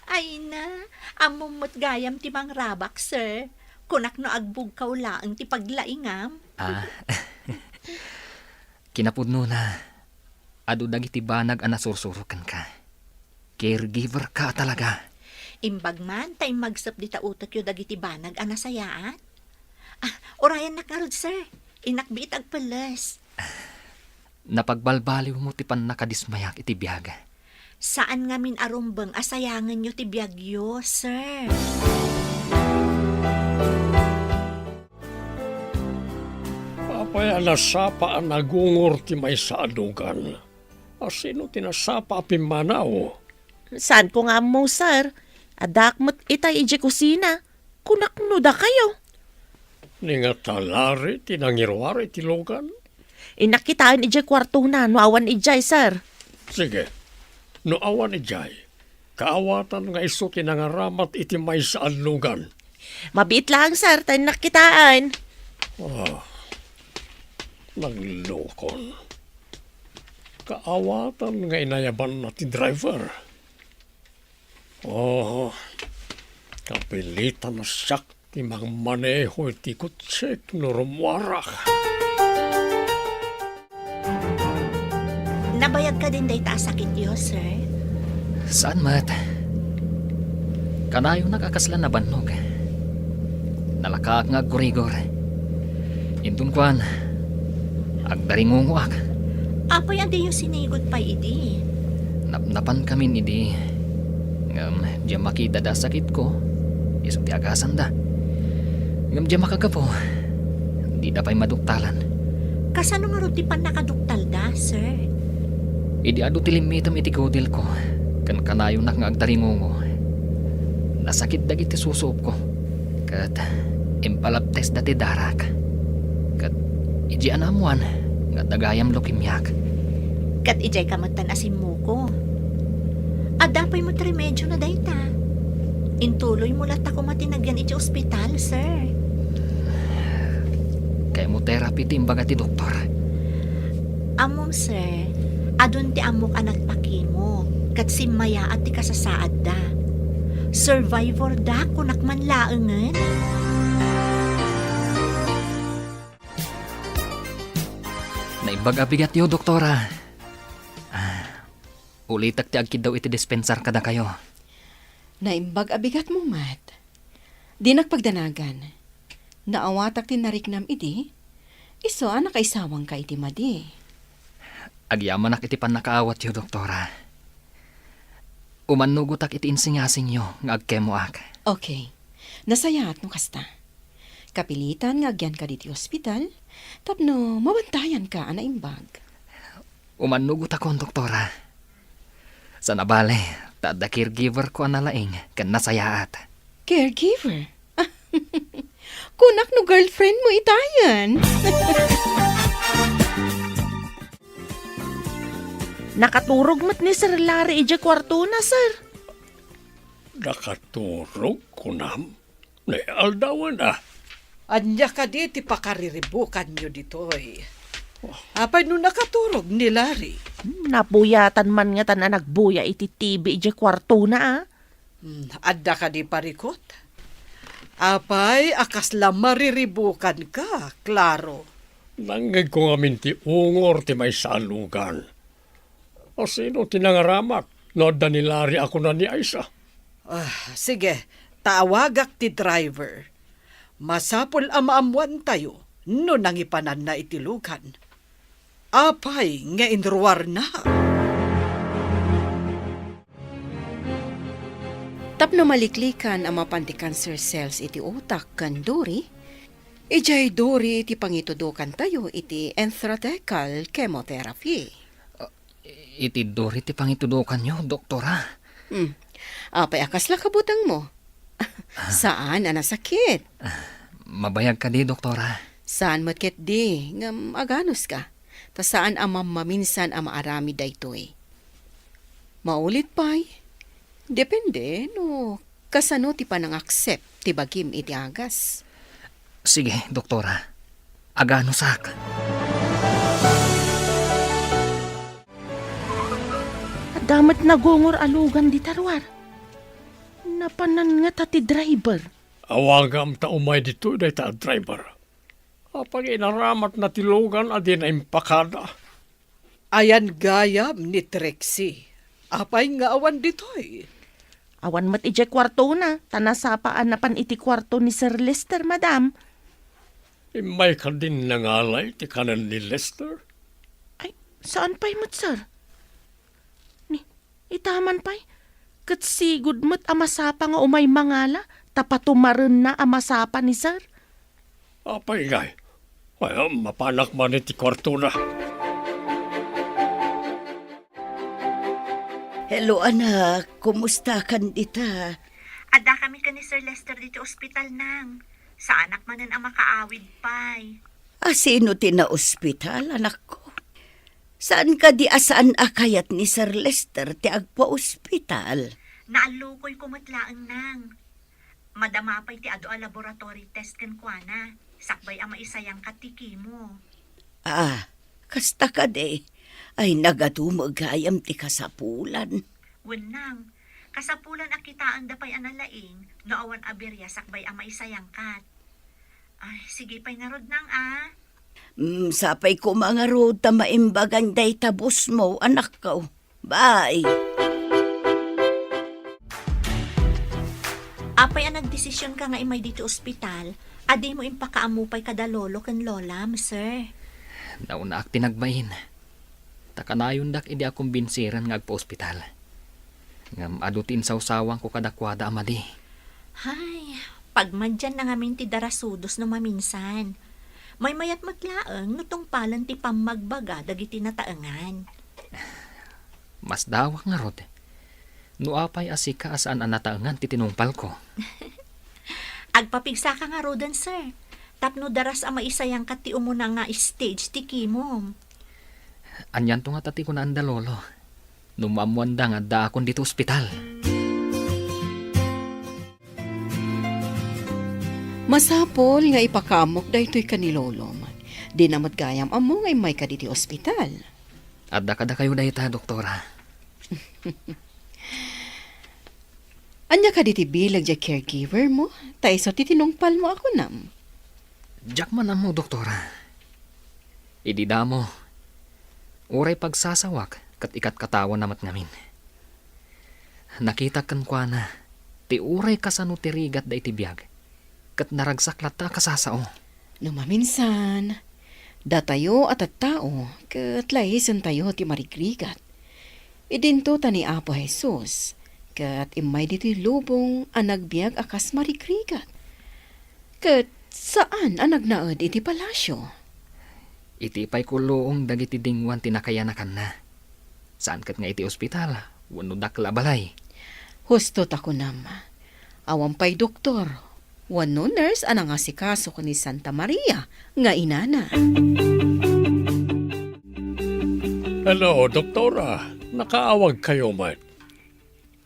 Ay na, amumot gayam ti mangrabak, sir. Kunak no agbog laang ti paglaingam. Kinapudno na. Adu dagiti banag ang nasursurukan ka. Caregiver ka talaga. Imbag man, tay magsap di ta utak yo dagiti banag anasayaan. Orayan nakarod, sir. Inakbit agpalas. Napagbalbaliw mo ti pan nakadismayak iti biyaga. Saan nga min arumbeng asayangan nyo ti biyagyo, sir? Apay nasapa ang nagungor ti may sa adugan. Asino tinasapa pimanaw? Saan ko nga mo, sir? Adakmat itay ije kusina. Kunakno da kayo. Ni nga talari tinangirwari ti logan? Inakitaan ije kwarto na, no awan ijay, sir. Sige, no awan ijay. Kaawatan nga iso tinangaramat iti may sa adugan. Mabiit lang, sir, tayo nakitaan. Naglokon. Kaawatan nga inayaban na ti driver. Kapilitan na siyak ti maneho ti kutsek no rumwarak. Nabayag ka din day sakit yo, sir? Saan mat? Kanayo nakakaslan na bannog. Nalakaak nga gurigor. Intun kwan, agdaringunguak. Apoy andi yung sinigod pa idi. Napnapan kami idi. Diyan makita da sakit ko. Isang ti agasan da. Diyan makagapo. Di da pa'y maduktalan. Kasano nga ron ti pan nakaduktal da, sir? Idi adu ti limitam iti kodil ko. Kan kanayo nak nga agdaringungo. Nasakit dagiti susop ko. Kat impalaptes dati darak. Kat iji anamuan nga dagayam lokimyak. Kat ijay kamatan asim mo ko. Adapay mo tremedyo na dayta. Intuloy mo lat ako matinagyan iti ospital, sir. Kaya mo therapy ti imbaga ti doktor. Amom, sir, adun ti amok anak pakimo. Kat simaya at ti kasasaad da. Survivor da kunak man laengen. Naimbaga-bigat yo, doktora. Ulitak ti agkid daw iti dispensar kada kayo. Naimbag abigat mo, Mat. Di nagpagdanagan. Naawatak ti nariknam iti. Iso anak kaisawang ka iti madi. Agyaman ak iti pan nakaawat yo, doktora. Umanugutak iti insingasing yo nga agkemo ak. Okay. Nasayaat no kasta. Kapilitan nga agyan ka diti ospital, tapno mabantayan ka anaimbag. Umanugot akong doktora. Sa nabale, tada caregiver ko analaing kan nasayaat. Caregiver? Kunak no girlfriend mo itayan. Nakaturog mat ni Sir Larry ije kwarto na, sir. Nakaturog ko nam. Ni aldawan Anya ka di ti pakariribukan nyo ditoy. Apay no nakaturog ni Larry. Napuyatan man nga tanan nagbuya iti TV ije kwarto na, ah. Adda ka di parikot. Apay akas lang mariribukan ka, klaro. Nanggag ko nga ti ungor ti may salugan. O sino tinangaramat? No danilari ako na ni Aisa. Sige, tawagak ti driver. Masapol amaamuan tayo no nangipanan na itilugan. Apay nga inruwar na. Tapno maliklikan ang mapanti cancer cells iti utak kan duri, ijay duri iti pangitudukan tayo iti enthratecal chemotherapy. Iti dori ti pangitudukan nyo, doktora. Apay akas la kabutang mo. Saan ang nasakit? Mabayag ka di, doktora. Saan matket di, ngam aganos ka. Ta saan ang maminsan ang maarami daytoy. Maulit pa'y. Depende, no, kasano ti panang-accept ti bagim iti agas. Sige, doktora. Agano sak. Damat nagungor alugan di tarwar. Napanan nga tati driver. Awagam ta umay dito day ta driver. Apag inaramat na tilugan adi na impakada. Ayan gayam ni Trixie. Apay nga awan ditoy. Awan mat ije kwarto na. Tanasapaan na pan iti kwarto ni Sir Lester, madam. Imay ka din nangalay ti kanan ni Lester. Ay, saan pa'y mat, sir? Itaman pa'y, kat sigud mo't amasapa nga umay mangala, tapatumarin na amasapa ni sir. Apay gay. Ay, mapanak man iti kwarto na. Hello anak, kumusta kan dita? Ada kami ka ni Sir Lester dito ospital nang. Sa anak manan ang makaawid pay. Sino tina ospital, anak ko? Saan ka di asaan akayat ni Sir Lester ti agpa ospital? Naalukoy kumatlaang nang. Madamapay ti ado a laboratory test kan kuana. Sakbay ang maisayang katiki mo. Kasta ka de. Ay nagadumagayam ti kasapulan. Wenang, kasapulan akitaan dapay analaing, no awan aberya sakbay ang maisayang kat. Ay, sige pa'y narod nang Sapay ko mga road ta maimbagan day tabos mo, anak ko. Bye! Apay ang nagdesisyon ka nga imay dito ospital, adi mo impakaamupay kada lolo kan lola, sir. Nauna ak tinagbayin. Takanayon dak idi akong binsiran nga agpa-ospital. Ngam adutin sawsawang ko kadakwada amadi. Hay, pagmadyan na ngamin ti darasudos no maminsan. May mayat maglaang nutong palan ti pamagbaga dagiti nataengan. Mas dawak nga rod. Nuapay asika asaan ang nataengan ti tinungpal ko. Agpapigsa ka nga rodan, sir. Tapno daras ang maisayang kat ti umuna nga stage ti kimom. Anyan to nga tati ko na anda lolo. Numamuanda nga da akon dito ospital. Masapol nga ipakamok daytoy kanilolom. Di na matgayam amo nga may kaditi ospital. Adda kada kayo dahita, doktora. Anya kaditi bilag ja caregiver mo? Taiso titinungpal mo ako nam. Jack man mo, doktora. Idida mo. Uray pagsasawak kat ikat katawan namat ngamin. Nakita kan kwa na, ti uray kasano ti rigat da iti biyag, kat naragsak lata kasasao. Numaminsan, datayo at tao, kat lahisan tayo ti marigrigat. Idinto ta ni Apo Jesus, kat imay dito'y lubong ang nagbiag akas marigrigat. Kat saan ang nagnaad iti palasyo? Iti pa'y kuloong dagiti dingwan tinakayanakan na. Saan kat nga iti ospital, wano dakla balay. Husto tako nam. Awampay doktor. Wano nurse anang asikaso ko ni Santa Maria nga inana. Hello, doktora. Nakaawag kayo, man.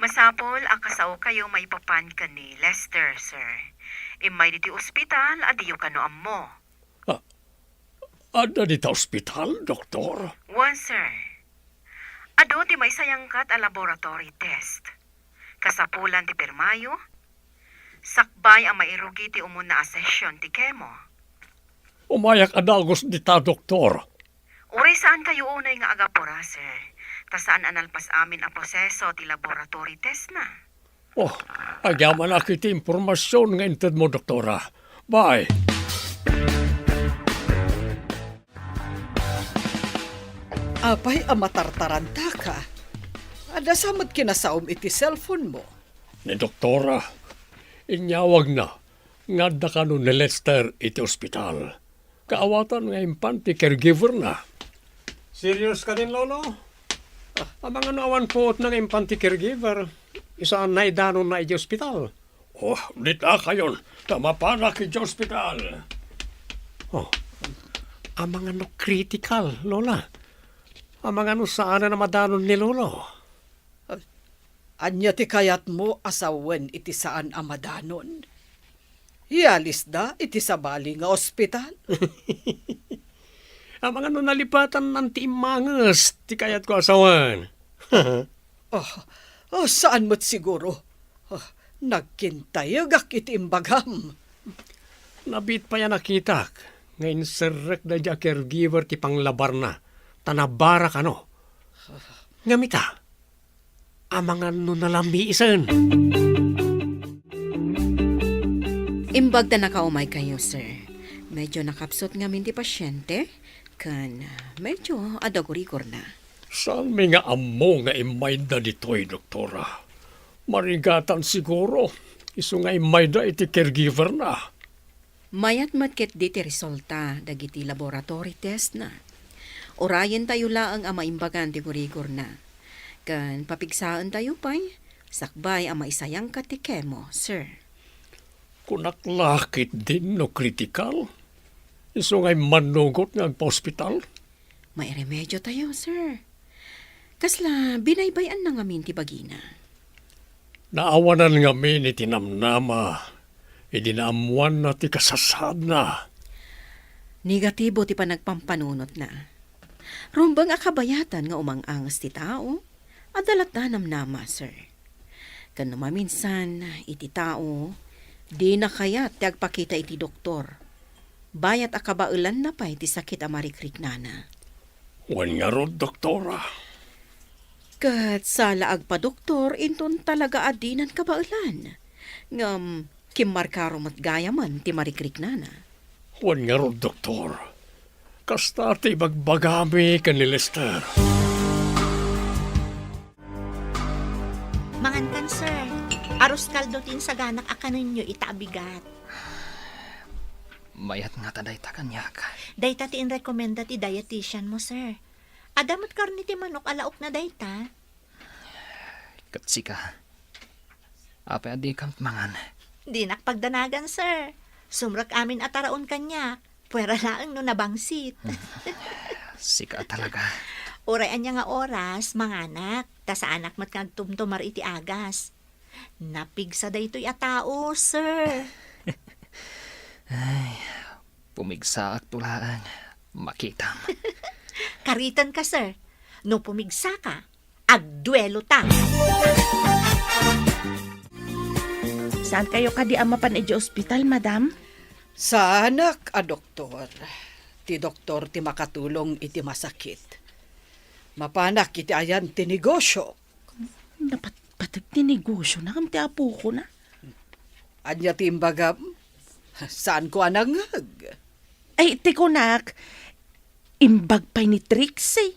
Masapol, akasaw kayo may papan ka ni Lester, sir. Imay diti ospital, adiyo ka no ammo. Ada dita ospital, doktor? One, sir. Ado ti may sayangkat a laboratory test. Kasapulan ti permayo. Sakbay ang mairugi ti umuna a session ti kemo. Umayak adagos dita, doktor. Uray saan kayo unay nga agapura, sir? Ta saan analpas amin a proseso ti laboratory test na? Oh, agyaman ako iti impormasyon nga inted mo, doktora. Bye. Apay amatartaranta ka. Ada samot kinasaom iti cellphone mo. Ni doktora, inyawag na. Nga da ka no ni Lester iti ospital. Kaawatan nga impanti caregiver na. Serious ka din, Lolo? Amang awan po ng impanti caregiver. Isaan na idanon na iti ospital. Oh, dita kayon. Tama pa na iti ospital. Oh, amang critical, Lola. Amang saan na madanon ni Lolo. Anya ti kayat mo asawen iti saan amadanon. Ialis da iti sabali nga ospital. Amang nalipatan ng timangas, ti kayat ko asawan. Saan mo't siguro? Nagkintayag iti imbagam. Nabit pa yan nakitak. Ngayon serrek da dya caregiver ti panglabar na. Tanabara ka no. Ngamita. Amangan no nalamiisan. Imbag na nakaumay kayo, sir. Medyo nakapsot nga min ti pasyente, kan medyo adagurigor na. Saan may nga amo nga imayda dito'y, doktora? Marigatan siguro. Isu nga imayda iti caregiver na. Mayat matket di ti resulta dagiti laboratory test na. Orayen tayo laang ang maimbagan ti gurigor na. Kan papigsaan tayo pa'y, sakbay ang maisayang katikemo, sir. Kunaklakit din no critical. Isu nga manugot nga agpa-hospital. May remedyo tayo, sir. Kasla, binaybayan na ngamin ti bagina. Naawanan nga min iti namnama. Idinaamuan na ti kasasad na. Negatibo ti panagpampanunot na. Rumbang akabayatan nga umang-angas ti tao, adalat-danam nama, sir. Kan maminsan, iti tao, di na kaya ti agpakita iti doktor. Bayat akabaulan na pa iti sakit amarikrik nana. Wan nga rod, doktora. Kat sa laag pa doktor, inton talaga adinan kabaulan. Ngam, kimmarkaro mat gayaman ti marikrik nana. Wan nga rod, doktor. Kasta ti bagbagami ka ni Lester. Mangankan, sir. Aros kaldotin sa ganak akanin nyo itaabigat. Mayat nga taday ta kanyak. Dayta ti in-recommenda ti dietitian mo, sir. Adamot karni ti manok alaok na dayta. Katsika. Apa adi kam mangan. Di nakpagdanagan, sir. Sumrak amin ataraon kanya. Pwera laang no nabangsit. Sika talaga. Urayan niya nga oras, manganak. Ta sa anak mat kag tumtumar iti agas. Napigsa daytoy a tao, sir. Pumigsa ak tulaan. Makitam. Karitan ka, sir. No pumigsa ka, agduelo ta. Saan kayo kadi amapan iti ospital, madam? Sa anak a doktor. Ti doktor ti makatulong iti masakit. Mapanak iti ayan ti negosyo. Patag ti negosyo na kam ti apo ko na. Anya ti imbaga, saan ko anangag? Ay, tikunak, imbag pa ni Trixie.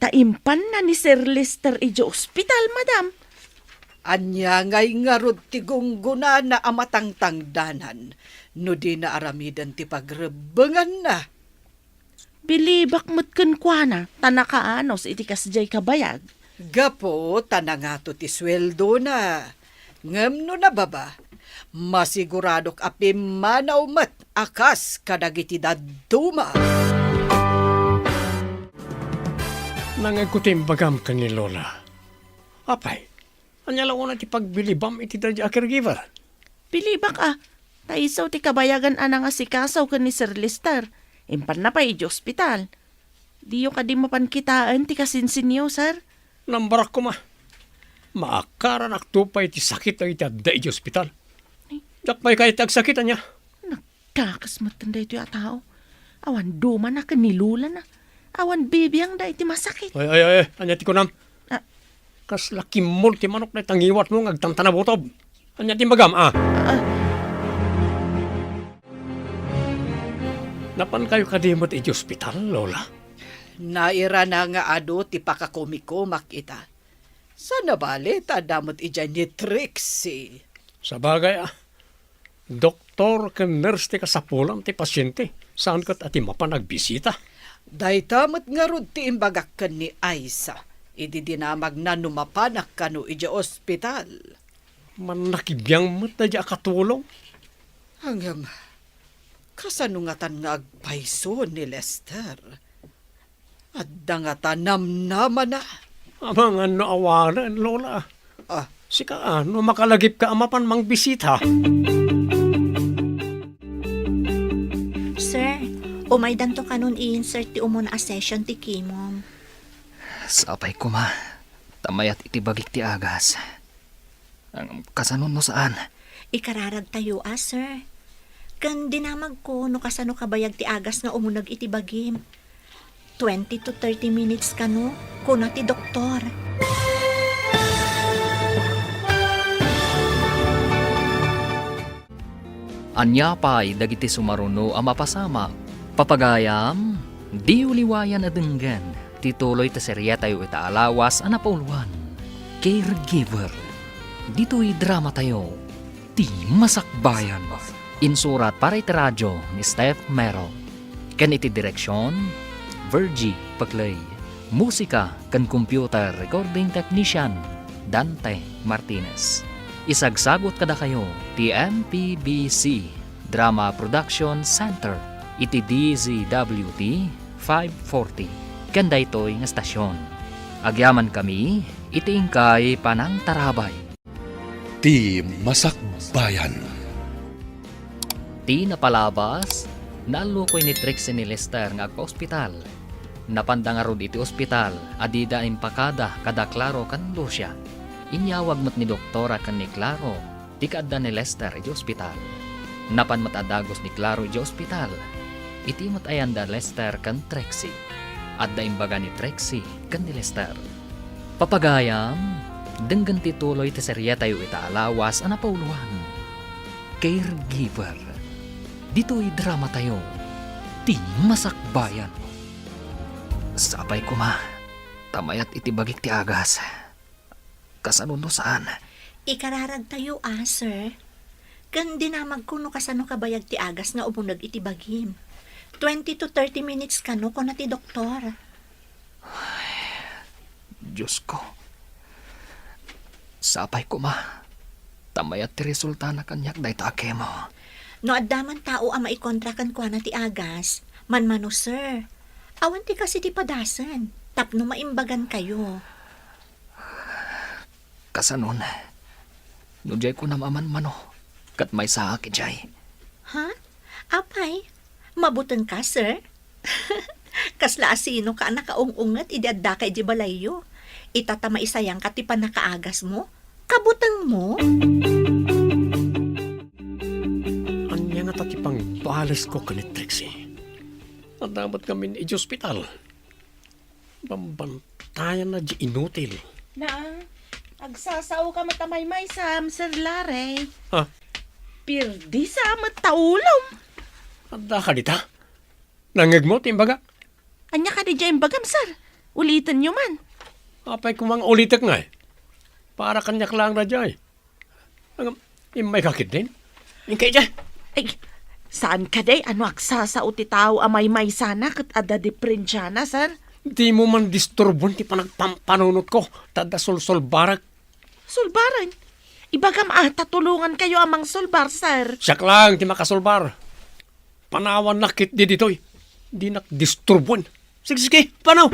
Taimpan na ni Sir Lester iti ospital, madam. Anya ngay ngarod ti gungguna na amatangtangdanan, no di na aramidan ti pagrebengan na. Bilibak mo't kunkwana, tanakaanos iti kasjay kabayag. Gapo, tanangato ti sweldo na. Ngem no na baba, masiguradok api manaw mat akas kadagiti daduma. Nangagkutim bagam ka ni Lola. Apay, anya lang na ti pagbilibam iti dadya caregiver. Bilibak taisaw ti kabayagan anang asikasaw ka ni Sir Lester. Impan na pa iti ospital. Diyo ka di mapankitaan ti kasinsinyo, sir. Nambarak ko ma. Maakaran aktupay ti sakit na iti adda iti ospital. Dakpay kahit agsakit niya. Nagkakasmatan da ito yung tao. Awan duma na kanilula na. Awan bibiyang da iti masakit. Ay, anya ti kunam. Ah. Kas laki mo ti manok na tangiwat mo ngagtantana botob. Anya ti bagam, Napan kayo kadimot iti ospital, Lola? Naira na nga ado ti pakakomiko makita. Sana balit adamot ijan ni Trixie. Sa bagay, doktor ka nurse ti kasapulam ti pasyente. Saan kat ati mapanagbisita? Daytamot nga rod ti imbagak kan ni Aisa. Idi dinamag na numapanak kanu ija ospital. Manakibiyang mo't na di akatulong. Hanggang kasanungatan nga agpaiso ni Lester. At dangatan namnaman na. Amang ano awanan, Lola. Sika makalagip ka amapan mang bisita. Sir, umaydan to kanon i-insert ti umuna a session ti kimom. Sapay ko ma. Tamayat itibagik ti agas. Ang kasanon no saan? Ikararag tayo sir. Kan dinamag ko no kasano kabayag ti agas nga umunag iti bagim. 20 to 30 minutes kano, kuna ti doktor. Anya pa'y dagiti sumaruno ang mapasama. Papagayam, di uliwayan na denggan tituloy ta serye tayo itaalawas ang napauluan. Caregiver. Dito'y drama tayo. Ti Masakbayan. Insurat para iti radyo ni Steph Mero. Kan iti direksyon, Virgie Paglay. Musika kan computer recording technician, Dante Martinez. Isagsagot kada kayo, ti MPBC Drama Production Center, iti DZWT 540. Kanda ito'y nga stasyon. Agyaman kami, iti ingkay panang tarabay. Ti Masakbayan. Ti napalabas, nalukoy ni Trixie ni Lester nga agpa-ospital. Napandangarod iti ospital, adida impakada kada Claro kan Lucia. Inyawag mat ni doktora kan ni Claro, ti kaadda ni Lester iti ospital. Napan matadagos ni Claro iti ospital. Iti matayanda Lester kan Trixie. Adda imbaga ni Trixie kan ni Lester. Papagayam, denggan tituloy ti serye tayo itaalawas ang napauluan. Caregiver. Dito'y drama tayo. Ti Masakbayan. Sapay ko ma, tamayat iti bagik ti agas. Kasano no saan? Ikararag tayo, sir. Kan dinamag ko no kasano kabayag ti agas nga umunag iti bagim. 20 to 30 minutes kano ko na ti doktor. Diyos ko. Sapay ko ma, tamayat ti resulta na kanyak day take mo. No addaman tao ang maikontrakan ko na ti agas, manmano sir. Awan ti kasi ti padasan, tapno maimbagan kayo. Kasanon, nujay ko na maman-mano, kat may sa akin jay. Ha? Apay? Mabutan ka, sir? Kasla asino ka nakaungungat idadda kay di balayo. Itatama isayang ka ti panakaagas mo? Kabutang mo? Anya nga tatipang balas ko kanit Trixie. At dapat kami iti ospital. Bambantayan na di inutil. Na, agsasaw ka matamaymay sa Sir Larry. Ha? Pirdi sa amat taulom. Adda ka dita? Nangag mo, timbaga? Anya ka di dyan bagam, sir. Ulitin nyo man. Apay kumang ulitak nga eh. Para kanyak lang na dyan. Ang may kakit din. Yung kaya dyan. Ay, saan ka day? Ano agsasaw ti tao amay-may sana kat ada di prinsyana, sir? Di mo man disturbon ti panagpampanunot ko. Tada sol-sol barak. Sulbaran. Ibagam tatulungan kayo amang sulbar, sir. Siyak lang ti makasolbar. Panawan nakit di ditoy. Di nak-disturbon. Sige, panaw!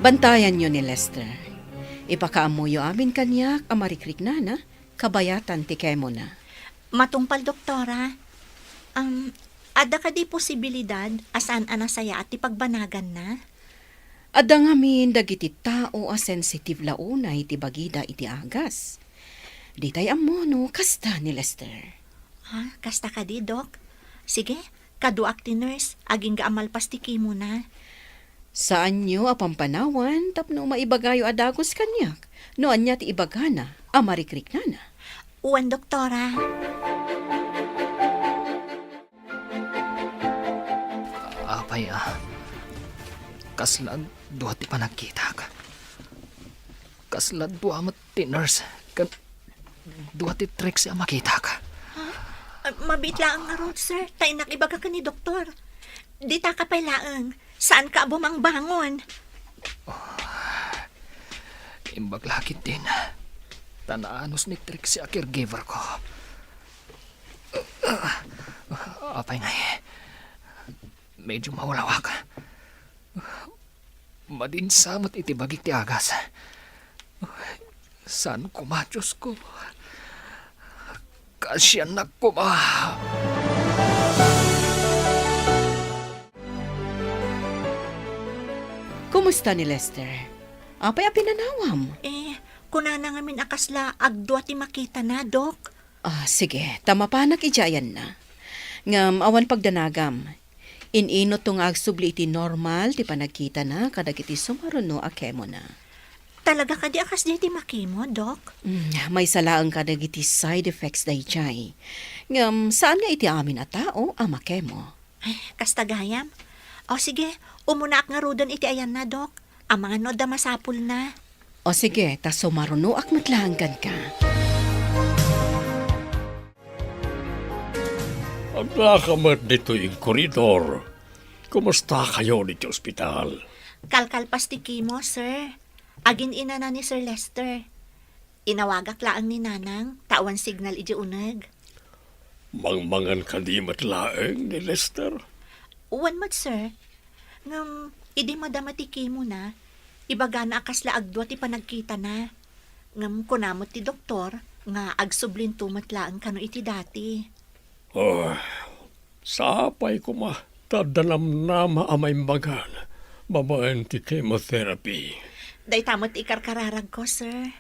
Bantayan nyo ni Lester. Ipakaamuyo amin kanyak amarikrik na, kabayatan ti kemo na. Matungpal, doktora. Ada ka di posibilidad asan anasaya at ipagbanagan na? Adda ngamin dagiti tao a sensitive launa iti bagida iti agas. Di tayo amono kasta ni Lester. Ha? Kasta ka di, Dok? Sige, kaduak ti nurse, aging gaamalpas ti kimo na. Saan nyo apampanawan tapno maibagayo adagos kanyak? Noan niya ti ibagana, amarikrik na. Uwan, doktora. Apay kaslad duha ti panagkita ka. Kaslad duha mat ti nurse, kan duha ti Trixie ang makita ka. Mabit laang nga rod, sir. Tay nakibaga ka ni doktor. Di ta ka pay laang. Saan ka bumang bangon? Imbaglakit din. Tanaanos ni Trixie a caregiver ko. Apay nga medyo mawalawak. Madinsamat iti bagik ti agas. Saan kumadyos ko? Kasyanak ko ma. Kumusta ni Lester? Apay a pinanawam? Kunana nga min akasla agdwa ti makita na, Dok. Sige, tamapanak ijayan na. Ngam awan pagdanagam. Inino tong agsubli iti normal ti panagkita na kadagiti sumaruno a kemo na. Talaga ka di akas di ti makimo, Dok? May salaang kadagiti side effects day jay. Ngam saan nga iti amin a tao a makemo? Kastagayam, O sige, umuna ak nga rudan iti ayan na, Dok. Ang mga noda masapul na. O sige, tas sumarunuak matlanggan ka. Ang nakamat dito yung koridor. Kumusta kayo dito ospital? Kalkalpas ti Kimo, sir. Agin ina na ni Sir Lester. Inawagak laang ni Nanang, tawan signal iti uneg. Mangmangan ka di matlaeng ni Lester? Uwan mat, sir. Ngam, idi madamati Kimo na, ibaga na akas laagdwa ti panagkita na. Ngam, kunamot ti doktor, nga agsublin tumatlaang kano iti dati. Oh, sapay ko ma. Tadanam nama amay magan. Babaen ti chemotherapy. Day tamot ikarkararag ko, sir.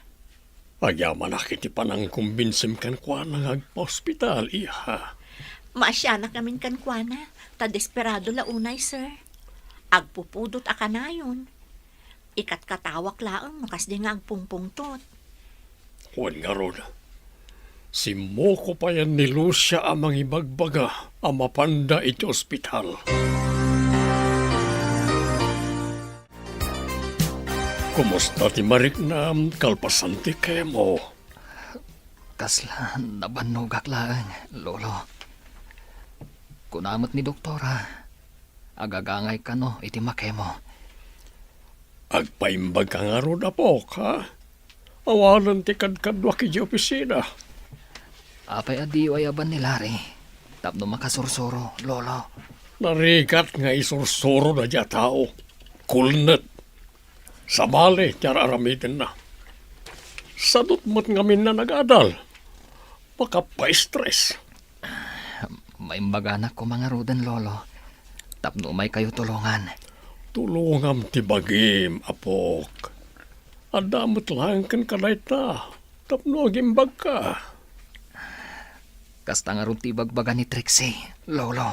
Agyaman akiti panang kumbinsim kan kwa nang agpa-hospital, iha. Maasya na kamin kankwana, ta desperado launay, sir. Agpupudot akanayon. Ikat katawak laang, makas di nga agpungpungtot. Huwag nga ron. Si Moko pa yan ni Lucia amang ibagbaga, amapanda iti ospital. Kumusta ti Marik na kalpasan ti kemo? Kasla, nabanugak lang, lolo. Kunamot ni doktora, agagangay ka no, iti makemo. Agpaimbag ka nga ron apok, ha? Awanan ti kadkadwa ki opisina. Apay adiyo ay aban ni Larry. Tapno makasursuro, lolo. Narigat nga isursuro na dya tao. Kulnet. Sabali, tiyara aramitin na. Sadot mo't ngamin na nag-adal. Makapa-stress. May mbaganak ko mga rudan, lolo. Tapno may kayo tulungan. Tulungam ti bagim, apok. Adamot lang kan kalay ta. Tapno agimbag ka. Kasta nga ron ti bagbaga ni Trixie, lolo.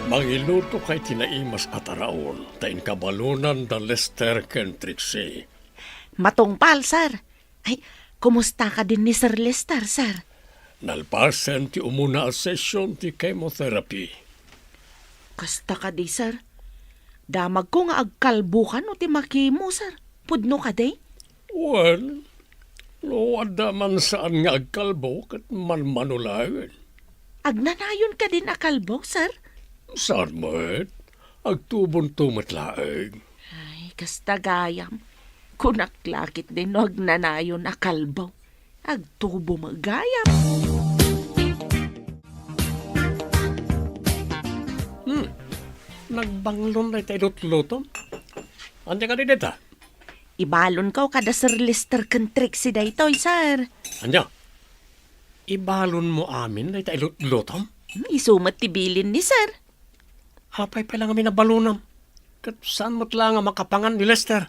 Mangiluto kay tinaimas at araon, tain kabalunan da Lester ken Trixie. Matungpal, sir. Ay, kumusta ka din ni Sir Lester, sir? Nalpasen ti umuna a session ti chemotherapy. Kasta ka di, sir. Damag ko nga agkalbukan o ti makimo, sir. Pudno ka di? Well, no ada man saan nga agkalbo kat manmanulayan. Agnanayon ka din akalbo, sir? Saan mo agtubon tumatlaeng. Ay, kasta gayam. Kunaklakit din no agnanayon akalbo. Agtubo magayam. Nagbanglon na tayo lutom. Anya ka din dito? Ibalon ka o kada Sir Lester ken Trixie daytoy, sir. Anya? Ibalon mo amin na tayo lutom? Isumat ti bilin ni sir. Apay pa lang kami nabalunam. Kat saan mo't lang ang makapangan ni Lester?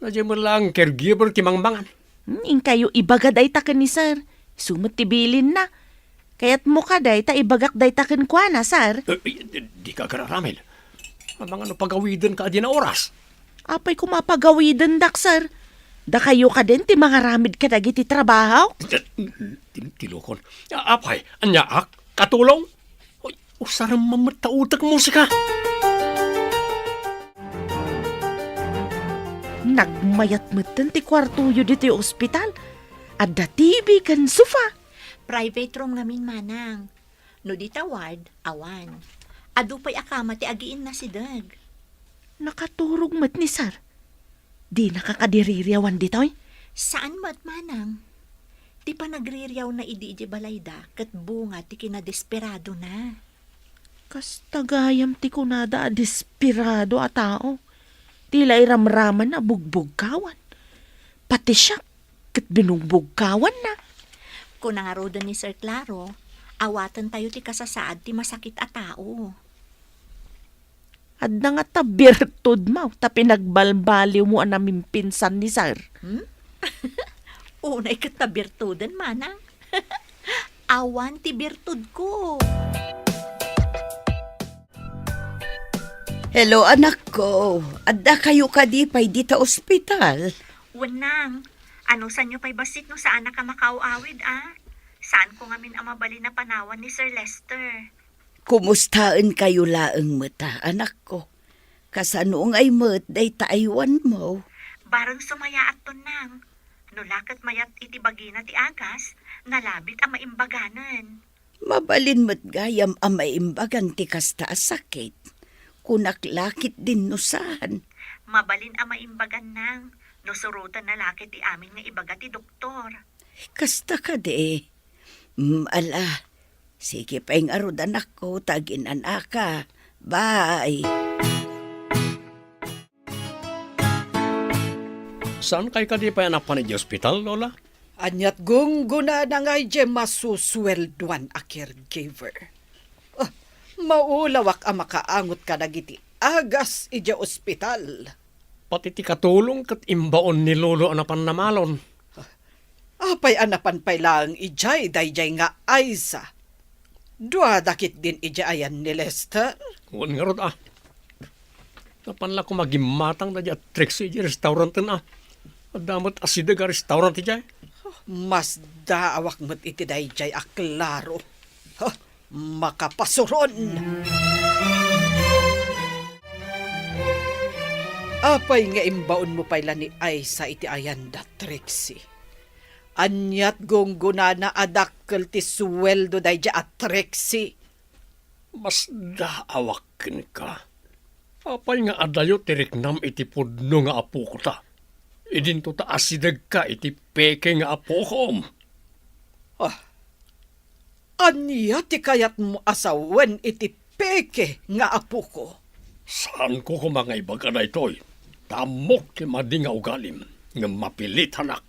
Nadya mo lang caregiver kimangmangan. In kayo ibagad ay taken ni sir. Isumat ti bilin na. Kaya't mo ka day ta ibagak day taken kwa na, sir. Di ka kararamil. Ang mga pagawidan ka di na oras. Apay kumapagawidan dak, sir. Da kayo ka din ti mga ramid ka dagiti trabaho. Tilukon. Apay, anya ak, katulong? Usarang mamatautak musika. Nagmayat-matan ti kwartuyo diti ospital. Adda TV kan sofa. Private room ngamin manang. No di tawad, awan. Adu pa'y akama ti agiin na si Dag. Nakaturog mat ni sir. Di nakakadiririyawan ditoy. Saan mat manang? Ti pa nagriryaw na idi balayda kat bunga ti kinadesperado na. Kas tagayam ti kunada a desperado a tao. Tila iramraman na bugbugkawan. Pati siya kat binugbugkawan na. Kung nangarodan ni Sir Claro, awatan tayo ti kasasaad ti masakit a tao. At na nga ta birtud mo, ta pinagbalbaliw mo ang naming pinsan ni sir. Unay kat ta birtudan manang. Awan ti birtud ko. Hello, anak ko. Adda kayo kadipay dita ospital. Wanang, ano sa nyo pa'y basit no saan na ka makaawawid, ah? Saan ko ngamin ang mabali na panawan ni Sir Lester? Kumustaan kayo laeng mata, anak ko. Kasano ay mat day Taiwan mo. Barang sumaya at tunang. Nulakat mayat iti bagina ti agas, nalabit ang maimbaganan. Mabalin mo't gayam ang maimbagan ti kasta sakit. Kunaklakit din nusahan. Mabalin ang maimbagan nang, nusurutan na lakit ti amin nga ibaga ti doktor. Kasta ka de. Ala, sige pa yung arod anak ko, taginan ka. Bye. Saan kay ka di pa yanapan iti ospital, Lola? Anyat gungguna na nga ije masuswelduan a caregiver. Maulawak ang makaangot ka nagiti agas ije ospital. Pati ti katulong kat imbaon ni Lolo anapan namalon. Apay anapan pay lang ijay dayjay nga Aiza. Dua dakit din ije ayan ni Lester. Ngun nga rod Napanla ko magimatang na di at Trixie ije restaurant na. At damot asida ga restaurant ije. Mas daawak mo't iti dayjay a klaro. Makapasuron. Apay nga imbaon mo payla ni Aiza iti ayan da Trixie. Anyat gungguna na adakkel ti sweldo dayjay a Trixie. Mas daawakin ka. Apay nga adayo tiriknam iti pudno nga apo ko ta. Idinto ta asidag ka iti peke nga apo kom. Anya ti kayat mo asawen iti peke nga apo ko. Saan ko kumangay baga na ito'y? Tamok ti madi nga ugalim nga mapilit hanak.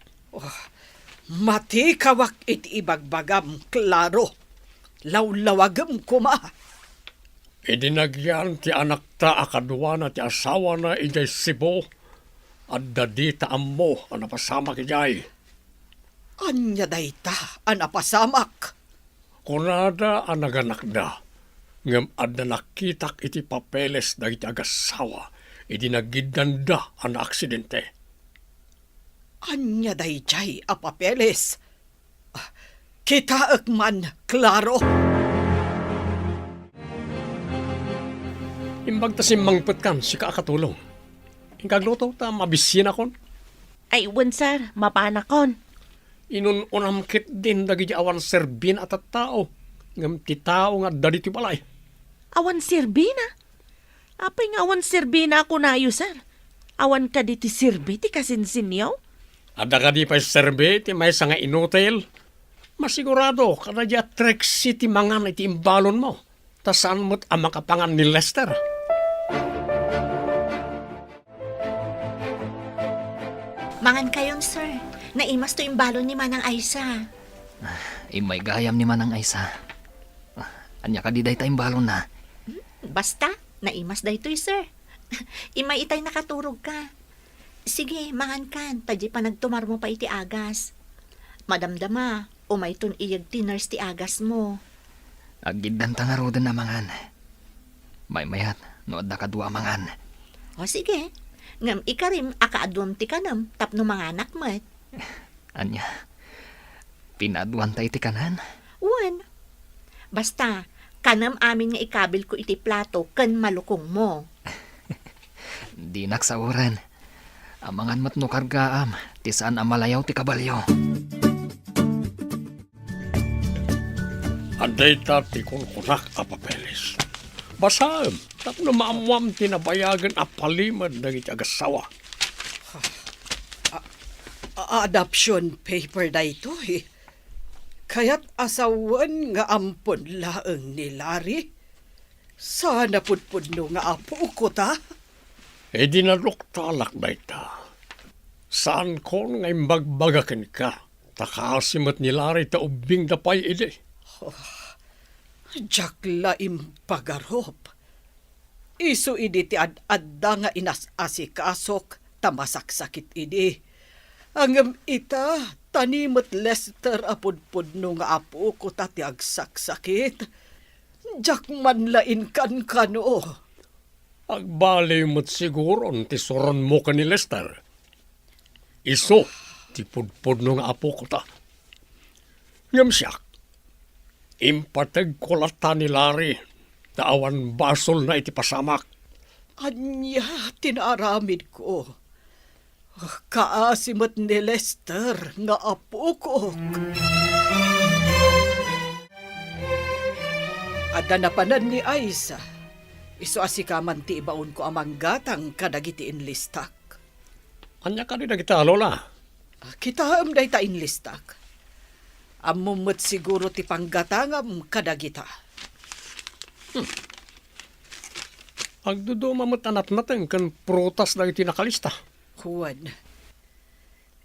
Mati kawak iti ibagbagam klaro. Lawlawagam kuma. Idinagyan ti anak ta akadwa na ti asawa na ijay Cebu. At dadi ta ammo ang napasamak ijay. Anya dayta anapasamak. Kunada ang naganak da. Ngam adda nakitak iti papeles da iti agasawa. Idinagidanda ang aksidente. Anya dayjay a papeles. Kita man klaro. Imbag ta simangpet kan si kaakatulong. Ingkagluto ta mabisyan akon. Ay, sir, mapanakon. Inununamkit din dagiti awan serbin at tao. Ngam ti tao nga dadi ti balay. Awan sirbina? Apay nga awan sirbina ako na ayo, sir. Awan ka di ti sirbi ti kasinsinyaw? Ada ka di pa serbe ti may nga inutel. Masigurado kada di Trixie ti mangan iti imbalon mo. Ta saan mo't ang makapangan ni Lester? Mangan kayon, sir. Naimas to yung balon ni Manang Aiza. May gayam ni Manang Aiza. Anya ka di day tayong balon na. Basta, naimas daytoy, sir. Imay itay nakaturog ka. Sige, mangan kan. Tadya pa nagtumar mo pa iti agas. Madamdama, umayton iyag tiners ti agas mo. Agiddan ta nga rodan na mangan. May mayat, no adda kadwa mangan. O sige, ngam ikarim akaadwam ti kanam tapno mga anak mo't. Anya, pinaduan tayo ti kanan. Wan. Basta, kanam amin nga ikabil ko iti plato kan malukong mo. Di naksauran. Amangan mat no kargaam, ti saan amalayaw ti kabalyo. Anday ta ti kunkunak a papeles. Basaam, tapno maamuam tinabayagan a palimad ng iti agasawa. Adoption paper da ito eh. Kaya't asawan nga ampon laeng ni Larry. Sana pudpudno nga apo ko ta. E dinaluktalak na ita. Saan ko nga imbagbagakin ka? Takasimat ni Larry ta ubing dapay ide. Jakla impagarop. Isu idi ti adda nga inasasikasok tamasaksakit idi. Angam ita tanimot Lester apudpudno nga apo ko ta ti agsaksakit. Jakman lain kan kano. Agbali mo't siguro ti soron mo ka ni Lester. Iso, ti pudpudno nga apo ko ta. Ngam siyak, Impatag kulata ni Larry. Taawan basol na iti pasamak. Anya, tinaramid ko. Kaasimot ni Lester nga apo ko. Ada na panan ni Aiza. Iso asikaman ti ibaon ko amang gatang kadagiti inlistak. Anya ka rin na kita, Lola. Kita day ta inlistak. Amumot siguro ti panggatangam kadagita. Agdudo mamutanat natin kan prutas na iti nakalista. Juan,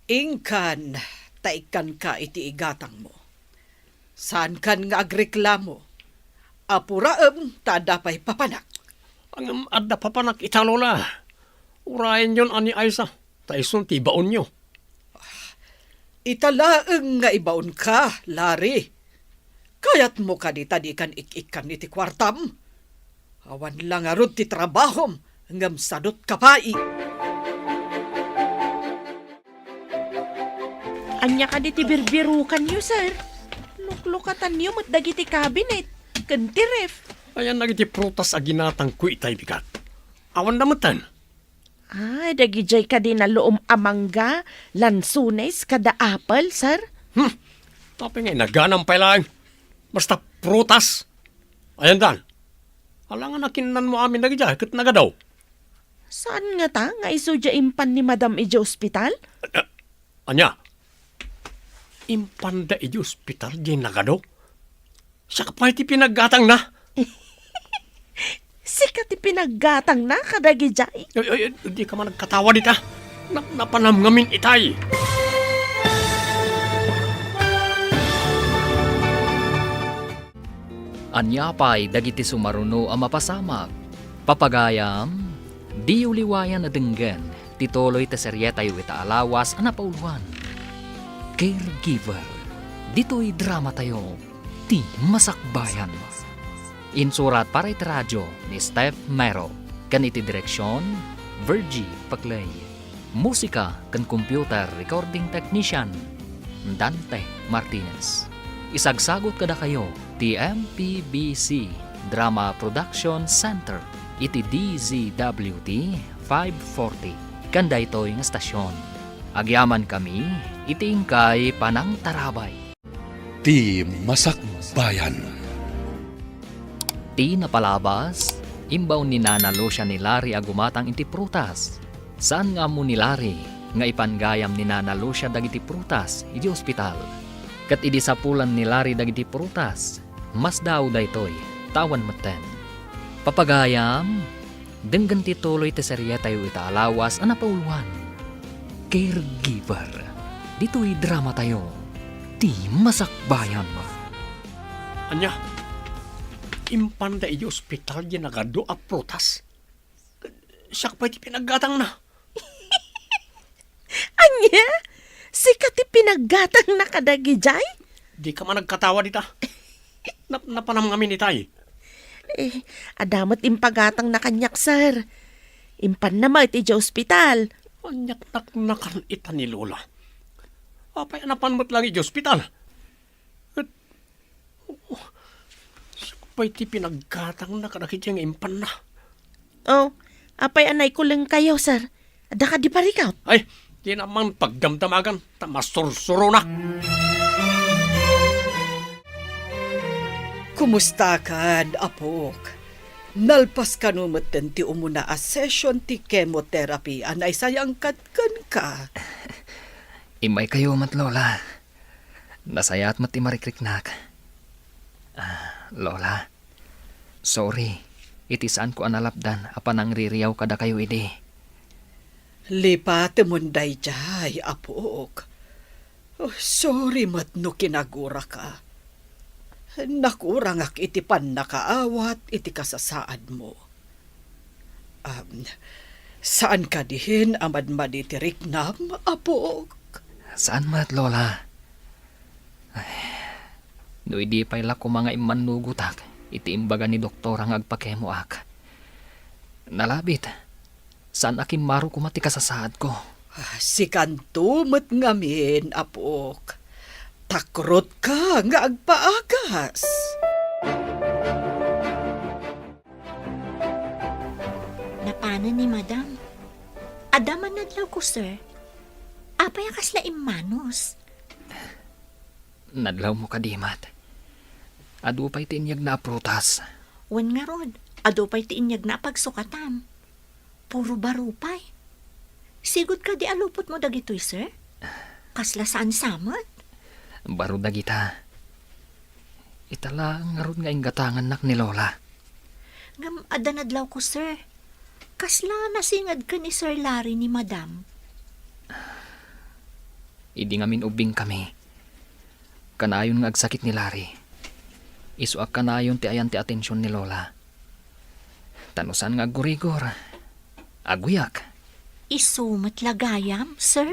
ingkan taikan ka iti igatang mo. Saan kan nga agreklamo? Apuraem tadapay papanak. Ang adda papanak ita, Lola. Urayan yon ani Aiza. Taison ti baon nyo. Italaeng nga ibaon ka, Larry. Kayat mo ka di kan ik-ikan iti kwartam. Awan lang arod ti trabahom, ngam sadot kapai. Anya ka di ti birbirukan niyo, sir. Luklukatan niyo mat dagiti cabinet. Kanti ref. Ayan nagiti prutas a ginatang ku itay bigat. Awan damatan. Ay, dagijay ka di na loom amangga, lansunes, kada apple, sir. Tapi nga, naganang pa lang. Basta prutas. Ayan dan. Alangan nakinan mo amin nagijay, kat nagadaw. Saan nga ta? Nga isudya impan ni Madam Ija Hospital? Anya, impanda iti hospital di nagadaw. Siya pa iti pinaggatang na. Sikat ipinaggatang na kadagijay. Di ka man nagkatawa dita. Napanamngamin itay. Anya pa'y dagiti sumaruno ang mapasamak. Papagayam, di uliwayan na denggan, tituloy ta serye tayo ita alawas ang napauluan. Caregiver, dito'y drama tayo, ti masakbayan. Insurat para iti radyo ni Steph Mero, kan iti direksyon, Virgie Paclay. Musika kan computer recording technician, Dante Martinez. Isagsagot kada kayo, TMPBC Drama Production Center, iti DZWT 540, kanda ito'y nga stasyon. Agyaman kami, iti ingkay panang tarabay. Ti Masakbayan. Ti napalabas, imbaw ni nanalo siya ni Larry agumatang iti prutas. Saan nga mo ni Larry, nga ipanggayam ni nanalo siya dagiti prutas, iti ospital. Kat idi sapulan ni Larry dagiti prutas, mas daw daytoy, tawan maten. Papagayam, denggan tituloy ti serye tayo ita alawas ang napauluan. Caregiver, dito'y drama tayo, ti masakbayan. Anya, impanda iti hospital di nagado a prutas. Siya pa iti pinaggatang na. Anya? Sikat ipinaggatang na kadagijay? Di ka man nagkatawa dita. Napanamngamin itay. Adamat impagatang na kanyak, sir. Impan na iti Ija Hospital. Anyak-naknakan ita ni Lola. Apay anapan mo't lang iti hospital. At, pa'y ti pinaggatang na kadakit yung impan na. Oh, apay anay ko lang kayo, sir. Ada ka di parikaw? Ay, di naman pagdamdamagan, tamastursuro na. Kumusta kan, apok? Nalpas ka numatan ti umuna a session ti chemotherapy anay sayang katkan ka. Imay kayo mat Lola. Nasayat mat imarikriknak. Lola, sorry. Itisaan ko analapdan apan ang ririyaw kada kayo idi. Lipa temunday jay, apok. Oh, sorry mat no kinagura ka. Nakurang ak iti pan nakaawat iti kasasaan mo. Saan ka dihin amad maditirik nam, apok? Saan mat Lola? Ay, no idi pay lako mga imanugutak. Iti imbaga ni doktor ang agpakemo ak. Nalabit. Saan akim maro kumati kasasaad ko? Si kantumot ngamin, apok. Takrot ka nga agpaagas. Ingganan ni Madam. Adaman nadlaw ko, sir. Apay kasla imanos. Nadlaw mo kadimat. Adu pa'y tinyag na prutas. Wan nga rod, ado pa'y tiinyag na pagsukatan. Puro barupay. Sigod ka di alupot mo dagitoy, sir? Kasla saan samot? Baro dagita. Itala nga ron nga inggatangan nak ni Lola. Ngam adanadlaw ko, sir. Kasla nasingad ka ni Sir Larry ni Madam. Idi ngamin ubing kami. Kanayon nga agsakit ni Larry. Isuak kanayon ti ayan ti atensyon ni Lola. Tanusan nga agurigor. Aguyak. Isumat lagayam, sir?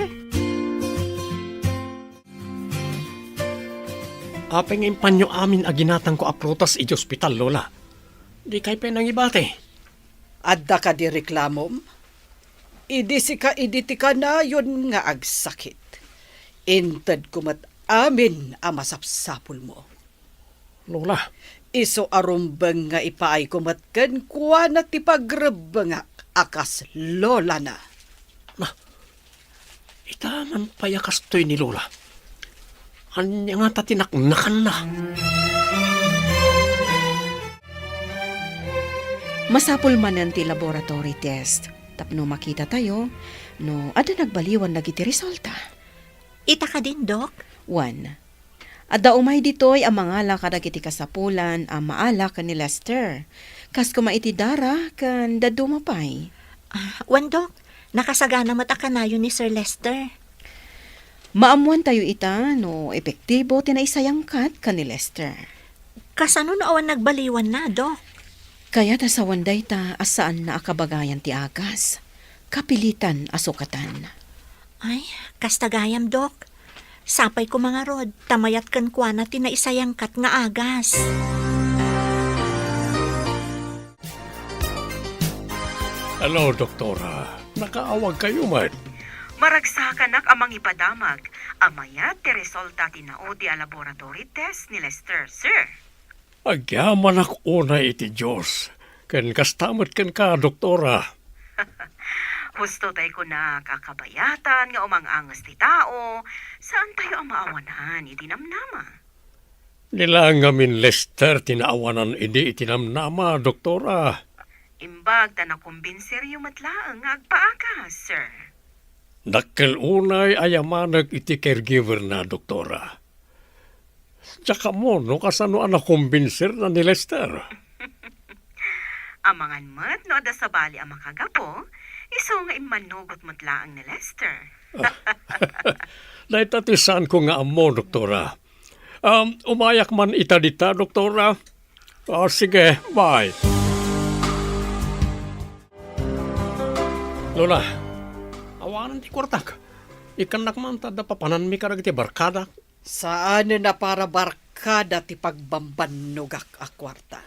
Apeng impanyo amin aginatang ko aprutas iti ospital, Lola. Di kay penangibate. Adda ka di reklamom? Idisi ka iditi ka na yun nga agsakit. Inted kumat amin ang masapsapul mo. Lola, Iso arumbeng nga ipaay kumatken kuwa na ti pagrebengak akas lola na. itaman payakas to'y ni Lola. Anya nga tatinaknakan na. Masapul man ang ti laboratory test. Tapno makita tayo, no ada nagbaliwan na giti resulta. Ita ka din, Dok? 1. Ada umay ditoy ang mangala kadagiti kasapulan ang maala ka ni Lester. Kas kumaitidara kan dadumapay. Wan, Dok. Nakasagana mata kanayo ni Sir Lester. Maamuan tayo ita no epektibo tinaisayangkat ka ni Lester. Kasano na awan nagbaliwan na, Dok? Kaya ta sa wanday ta asaan na akabagayan ti agas. Kapilitan asukatan. Ay, kastagayam, Dok. Sapay ko mga rod, tamayat kan kwa na tinaisayangkat nga agas. Hello, Doktora. Nakaawag kayo man. Maragsakan nak amang ipadamag. Amayat ti resulta tinaudi a laboratory test ni Lester, sir. Agyaman ako una iti Diyos. Kan kastamot kan ka, Doktora. Husto tayo ko na kakabayatan nga umang-angas ti tao. Saan tayo ang maawanan itinamnama? Nilangamin Lester tinaawanan hindi itinamnama, Doktora. Imbag ta nakumbinsir yung matlaang nga agpaagas, sir. Dakkel unay ayamanag iti caregiver na, Doktora. Tsaka mo, no, kasano ang nakumbinser na ni Lester? Amangan mat no da sa bali ang makagapo, iso nga imanugot matlaang ni Lester. Naitatisan ko nga amo, Doktora. Umayak man itadita, Doktora. Sige, bye. Lola, awanan ti kwartak. Ikanak man tada papanan mi karag ti barkada. Saan na para barkada ti pagbambanugak a kwarta.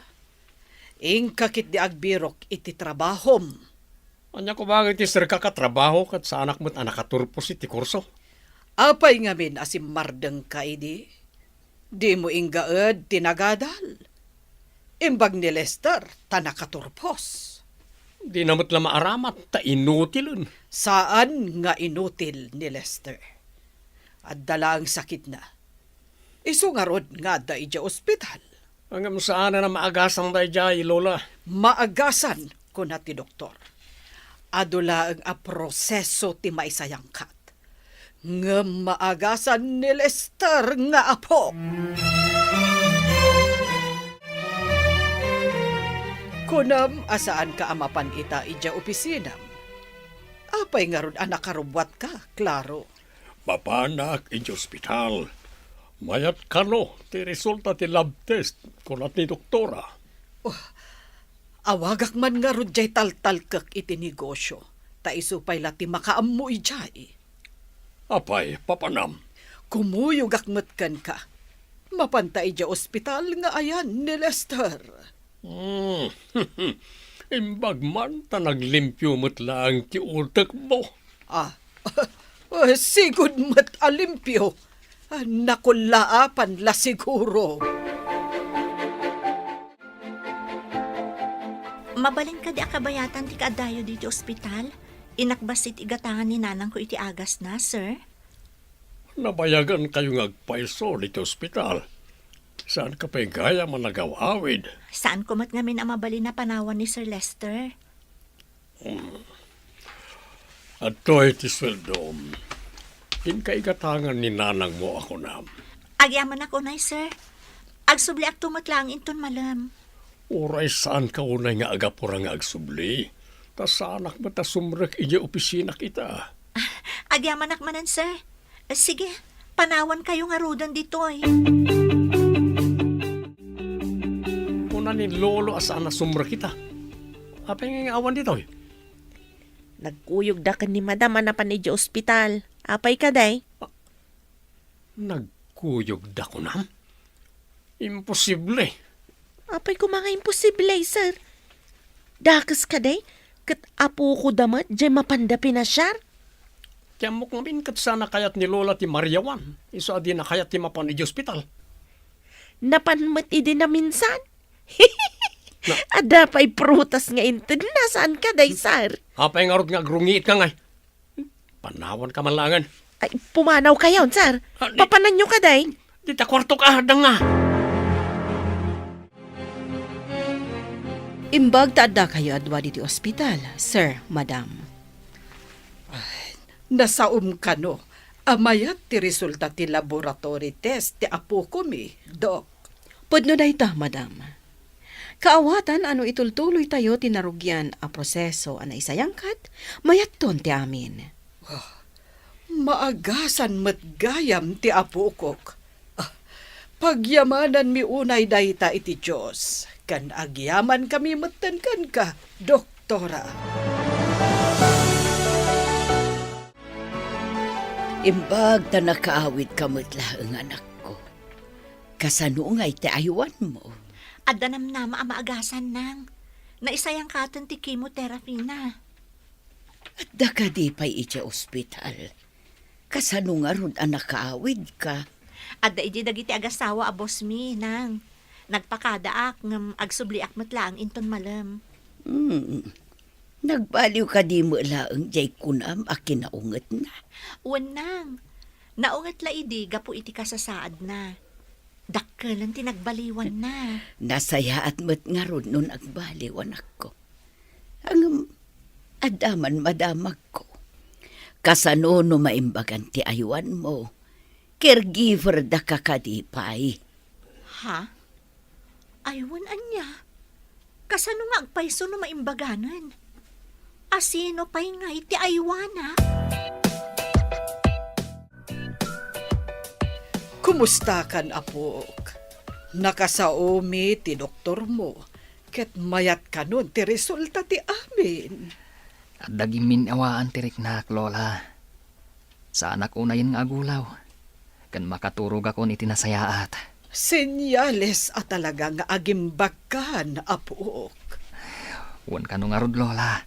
Ingkakit di agbirok iti trabahom. Anya ko bagay ti sir kakatrabaho kat sa anak mo't anakaturpos iti kurso. Apay ngamin asim mardeng ka idi. Di mo ingaed tinagadal. Imbag ni Lester tanakaturpos. Di namot la maaramat, ta inutilun. Saan nga inutil ni Lester? At dala ang sakit na. Isu nga rod nga da ija ospital. Hanggang saan na maagasang da jay, Lola. Maagasan ko na ti doktor. Adula ang a proseso ti maisayangkat. Nga maagasan ni Lester nga apo. Kunam asaan ka amapan ita ija opisinam. Apay nga ron anak karubwat ka, klaro. Papanak iti ospital. Mayat kano, ti resulta ti lab test kunat ni doktora. Awagak man nga ron jay taltalkak iti negosyo. Ta isupay lati makaammo ijay. Apay, papanam. Kumuyugak matkan ka. Mapanta ija ospital nga ayan ni Lester. Imbag man ta naglimpyo mo't lang ti utak mo. Sigud mat alimpyo. Nakulaapan la siguro. Mabalin ka di akabayatan ti kaadayo dito ospital? Inakbasit igatangan ni nanang ko iti agas na, sir. Nabayagan kayo ngagpaiso dito ospital. Saan ka pa'y gaya managawawid? Saan kumat ngamin ang mabalin na panawan ni Sir Lester? At to'y tisweldom. Inkaigatangan ni nanang mo ako na. Agyaman ako na, sir. Agsubli ak tumatlang inton malam. Oray saan ka unay nga agapura nga agsubli? Ta saanak mo ta sumrek iya opisina kita. Agyaman ak manan, sir. Sige, panawan kayo nga rudan ditoy. Una ni Lolo asaan na sumrek kita. Apay nga awan dito eh. Nagkuyog da ka ni madam anapan iti ospital. Apay ka day? Nagkuyog da ko na. Imposible. Apay ko mga imposible, sir. Dakas ka day? Kat apo ko damat, di mapandapi na siya. Kaya mo kung kat sana kayat ni Lola ti Mariawan. Iso adi na kayat ti mapan iti ospital. Napanmat idi na minsan. Ada pa'y prutas nga intin. Nasaan ka day, sir? Apay nga rod nga grungiit ka ngay. Panawan ka malangan. Ay, pumanaw kayo, sir. Papanan nyo ka day. Di ta kwarto ka hadang nga. Imbag taadda kayo adwa diti ospital, sir, madam. Nasaum ka no, amayat ti resulta ti laboratory test ti apo ko mi, Dok. Pudno dayta, madam. Kaawatan ano itultuloy tayo tinarugyan a proseso ana isayangkat, mayatton ti amin. Maagasan matgayam ti apo kok. Pagyamanan mi unay dayta iti Diyos. Kan agyaman kami matankan ka, doktora. Imbag ta nakaawid ka matla ang anak ko. Kasano nga iti aywan mo? Adda namnama ang maagasan nang. Naisayang katon ti chemotherapy na. At da ka di pa'y iti ospital. Kasano nga ron ang nakaawid ka? Adda iti dagiti agasawa a boss mi nang. Nagpakadaak ngam agsubliak matlaang inton malam. Nagbaliw ka di mo laang jay kunam a kinaunget na. Wanang. Naungat la idi gapu iti kasasaad na. Dakkelan tinagbaliwan na. Nasaya at mat nga ron nun agbaliw anak ko. Ang adaman madamag ko. Kasano no maimbagan ti aywan mo. Caregiver da ka kadipay. Ha? Aywan anya. Kasano nga agpaiso no maimbaganan? Asino pa'y nga iti aywana? Kumusta kan apok? Nakasaomi ti doktor mo. Ket mayat ka nun ti resulta ti amin. At dagimin awaan tirik nak, Lola. Sa anak unayin nga agulaw. Kan makaturog ako ni tinasayaat. Senyales at talaga nga agimbagkan, apok. Wan ka no nga rod, Lola.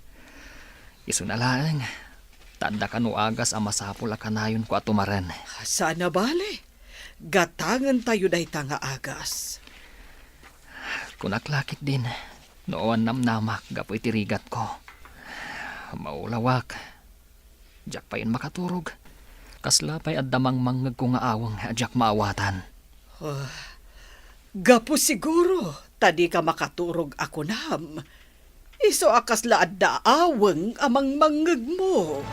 Iso na lang. Tanda ka no agas ang masapul a kanayon ko atumaran. Sana bale. Gatangan tayo dahi nga agas. Kunaklakit din. Noon namnamak gapo itirigat ko. Maulawak. Diyak pa yun makaturog. Kaslapay at damang manggag ko nga awang diyak maawatan. Gapo siguro, tadi ka makaturog ako nam. Iso akas laad da awang amang manggag mo.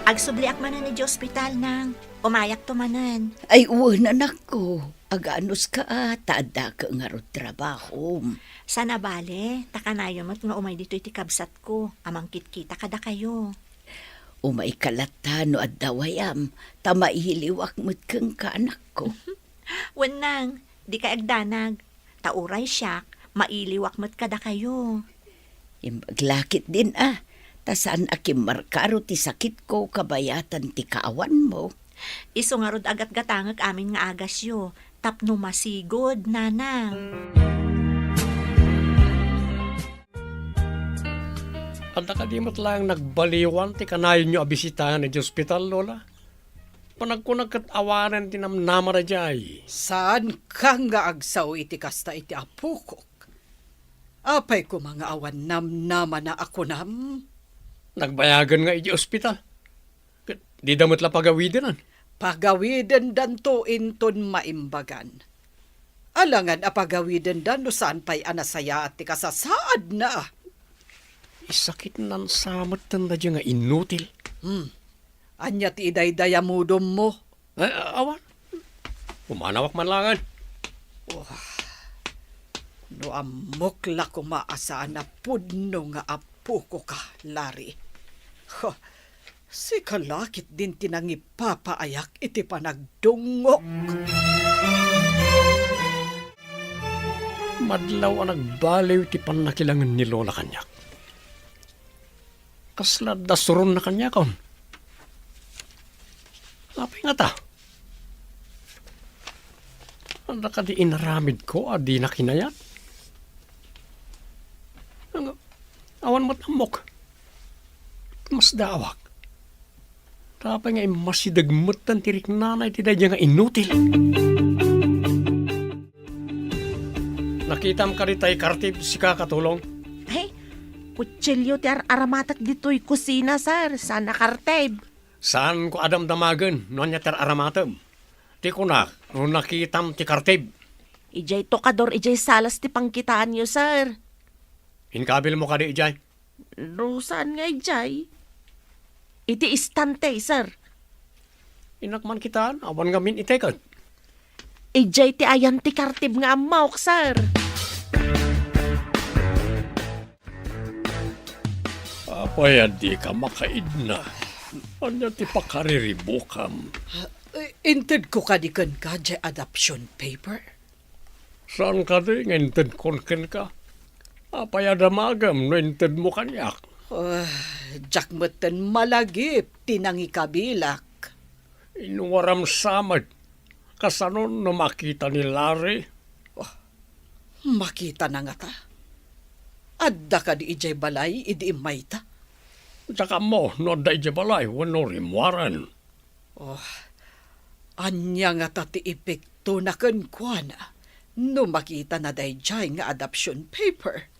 Agsubliak manan ni ospital nang. Umayak to manan. Ay uwan anak ko. Aganos ka taada ka nga ro trabaho. Sana bale, takanayo mat nga umay dito iti kabsat ko. Amang kita kada kayo. Umay kalatano at dawayam. Tamaihiliwak mo't kang kaanak ko. Wanang, di ka agdanag. Tauray siyak, mailiwak mo't kada kayo. Imbaglakit din Tasan akim markaro ti sakit ko kabayatan ti kaawan mo. Iso nga rod agat gatangag amin nga agas yo. Tapno masigod, nanang. Anda ka di mo't lang nagbaliwan ti kanayon nyo abisitahan ni ospital, Lola? Panagkunag kat awanan tinamnama na jay. Saan ka nga agsaw iti kasta iti apukok? Apay ko mga awan namnama na ako nam. Nagbayagan nga iti ospital. Kat di damot la pagawidanan. Pagawiden danto inton maimbagan. Alangan a pagawiden dan no saan pa'y anasaya at ti kasasaad na. Isakit nan samat tanda dyan nga inutil. Anya ti iday-dayamudom mo. Awan. Umanawak man langan. No amok la kumaasaan na pudno nga apo ko ka, Larry. Si kalakit din tinangipapaayak iti panagdungok. Madlaw ang nagbaliw ti panakilangan ni Lola kanyak. Kasla dasuron na kanya kon. Apay nga ta. Ang nakadi inaramid ko, adi na kinayat. Awan matamok. Mas dawak. Tapay nga masidagmutan tirik nanay ti dadya nga inutil. Nakitam ka rin tayo kartib si kakatulong. Ay, kutsilyo ti aramatak dito'y kusina, sir. Sana karteb. Saan ko adam damagan, noon niya ter aramatam. Ti ko na, nung nakitam ti kartib. Ijay tokador, ijay salas ti pangkitaan nyo, sir. Inkabil mo ka di, Ijay. No, saan nga ijay? Iti istante, sir. Inakman kitaan, awan nga min itekan. Ijay ti ayan ti kartib nga amawk, sir. Apay, di ka makaid na. Ano ti pakariribukam? Inted ko kadikan ka di adoption paper. Saan ka di, nginted konken ka? Apay, adamagam, no inted mo kanyak. Jakmeten malagip tinangikabilak. Inuwaram samad. Kasanon na makita ni Larry. Makita na nga ta. Adda ka di ijay balay, idi imayta. Tsaka mo, no da balay, wano rimwaran. Anya nga ta ti epekto na kenkwana. No makita na dayjay nga adoption paper.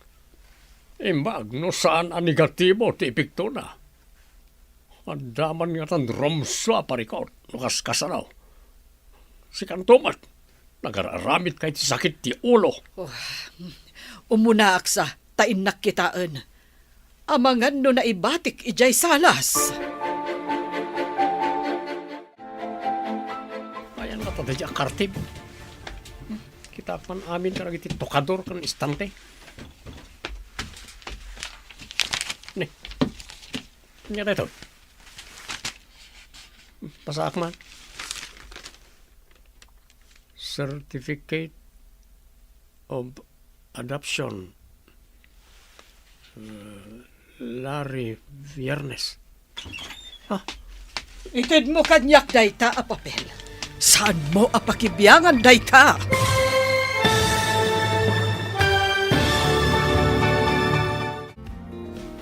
Imbag, no saan ang negatibo ti epekto na. Andaman nga tan romsa parikot, no kaskasanaw. Si Kantomat, nagararamit kay ti sakit ti ulo. Umuna aksa, tain nakitaan. Amangan no naibatik ijay salas. Ayan na tadya kartib. Kita pan amin karag iti tokador kan istante. Nih, niya dito. Pasak man. Certificate of Adoption. Larry Viernes. Ited mo kanyak dayta a papel. Saan mo apakibiyangan dayta?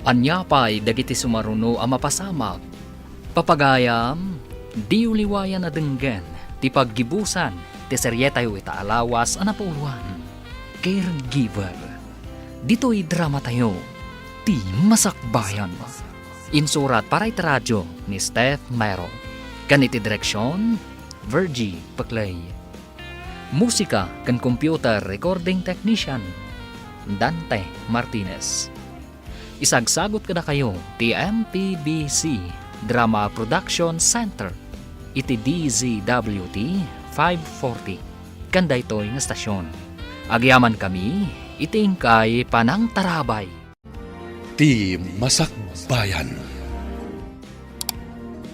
Anyapay dagiti sumaruno a mapasamak. Papagayam, di uliwayan na denggen, ti paggibusan, ti seryetayo itaalawas a napuluan. Caregiver. Dito'y drama tayo, ti masakbayan. Insurat para iti radyo ni Steph Mero. Kaniti direksyon, Virgie Paclay. Musika kan computer recording technician, Dante Martinez. Isagsagot kada kayo ti MPBC Drama Production Center iti DZWT 540 kanda ito'y nga stasyon. Agyaman kami iti ingkay panang tarabay. Ti Masakbayan.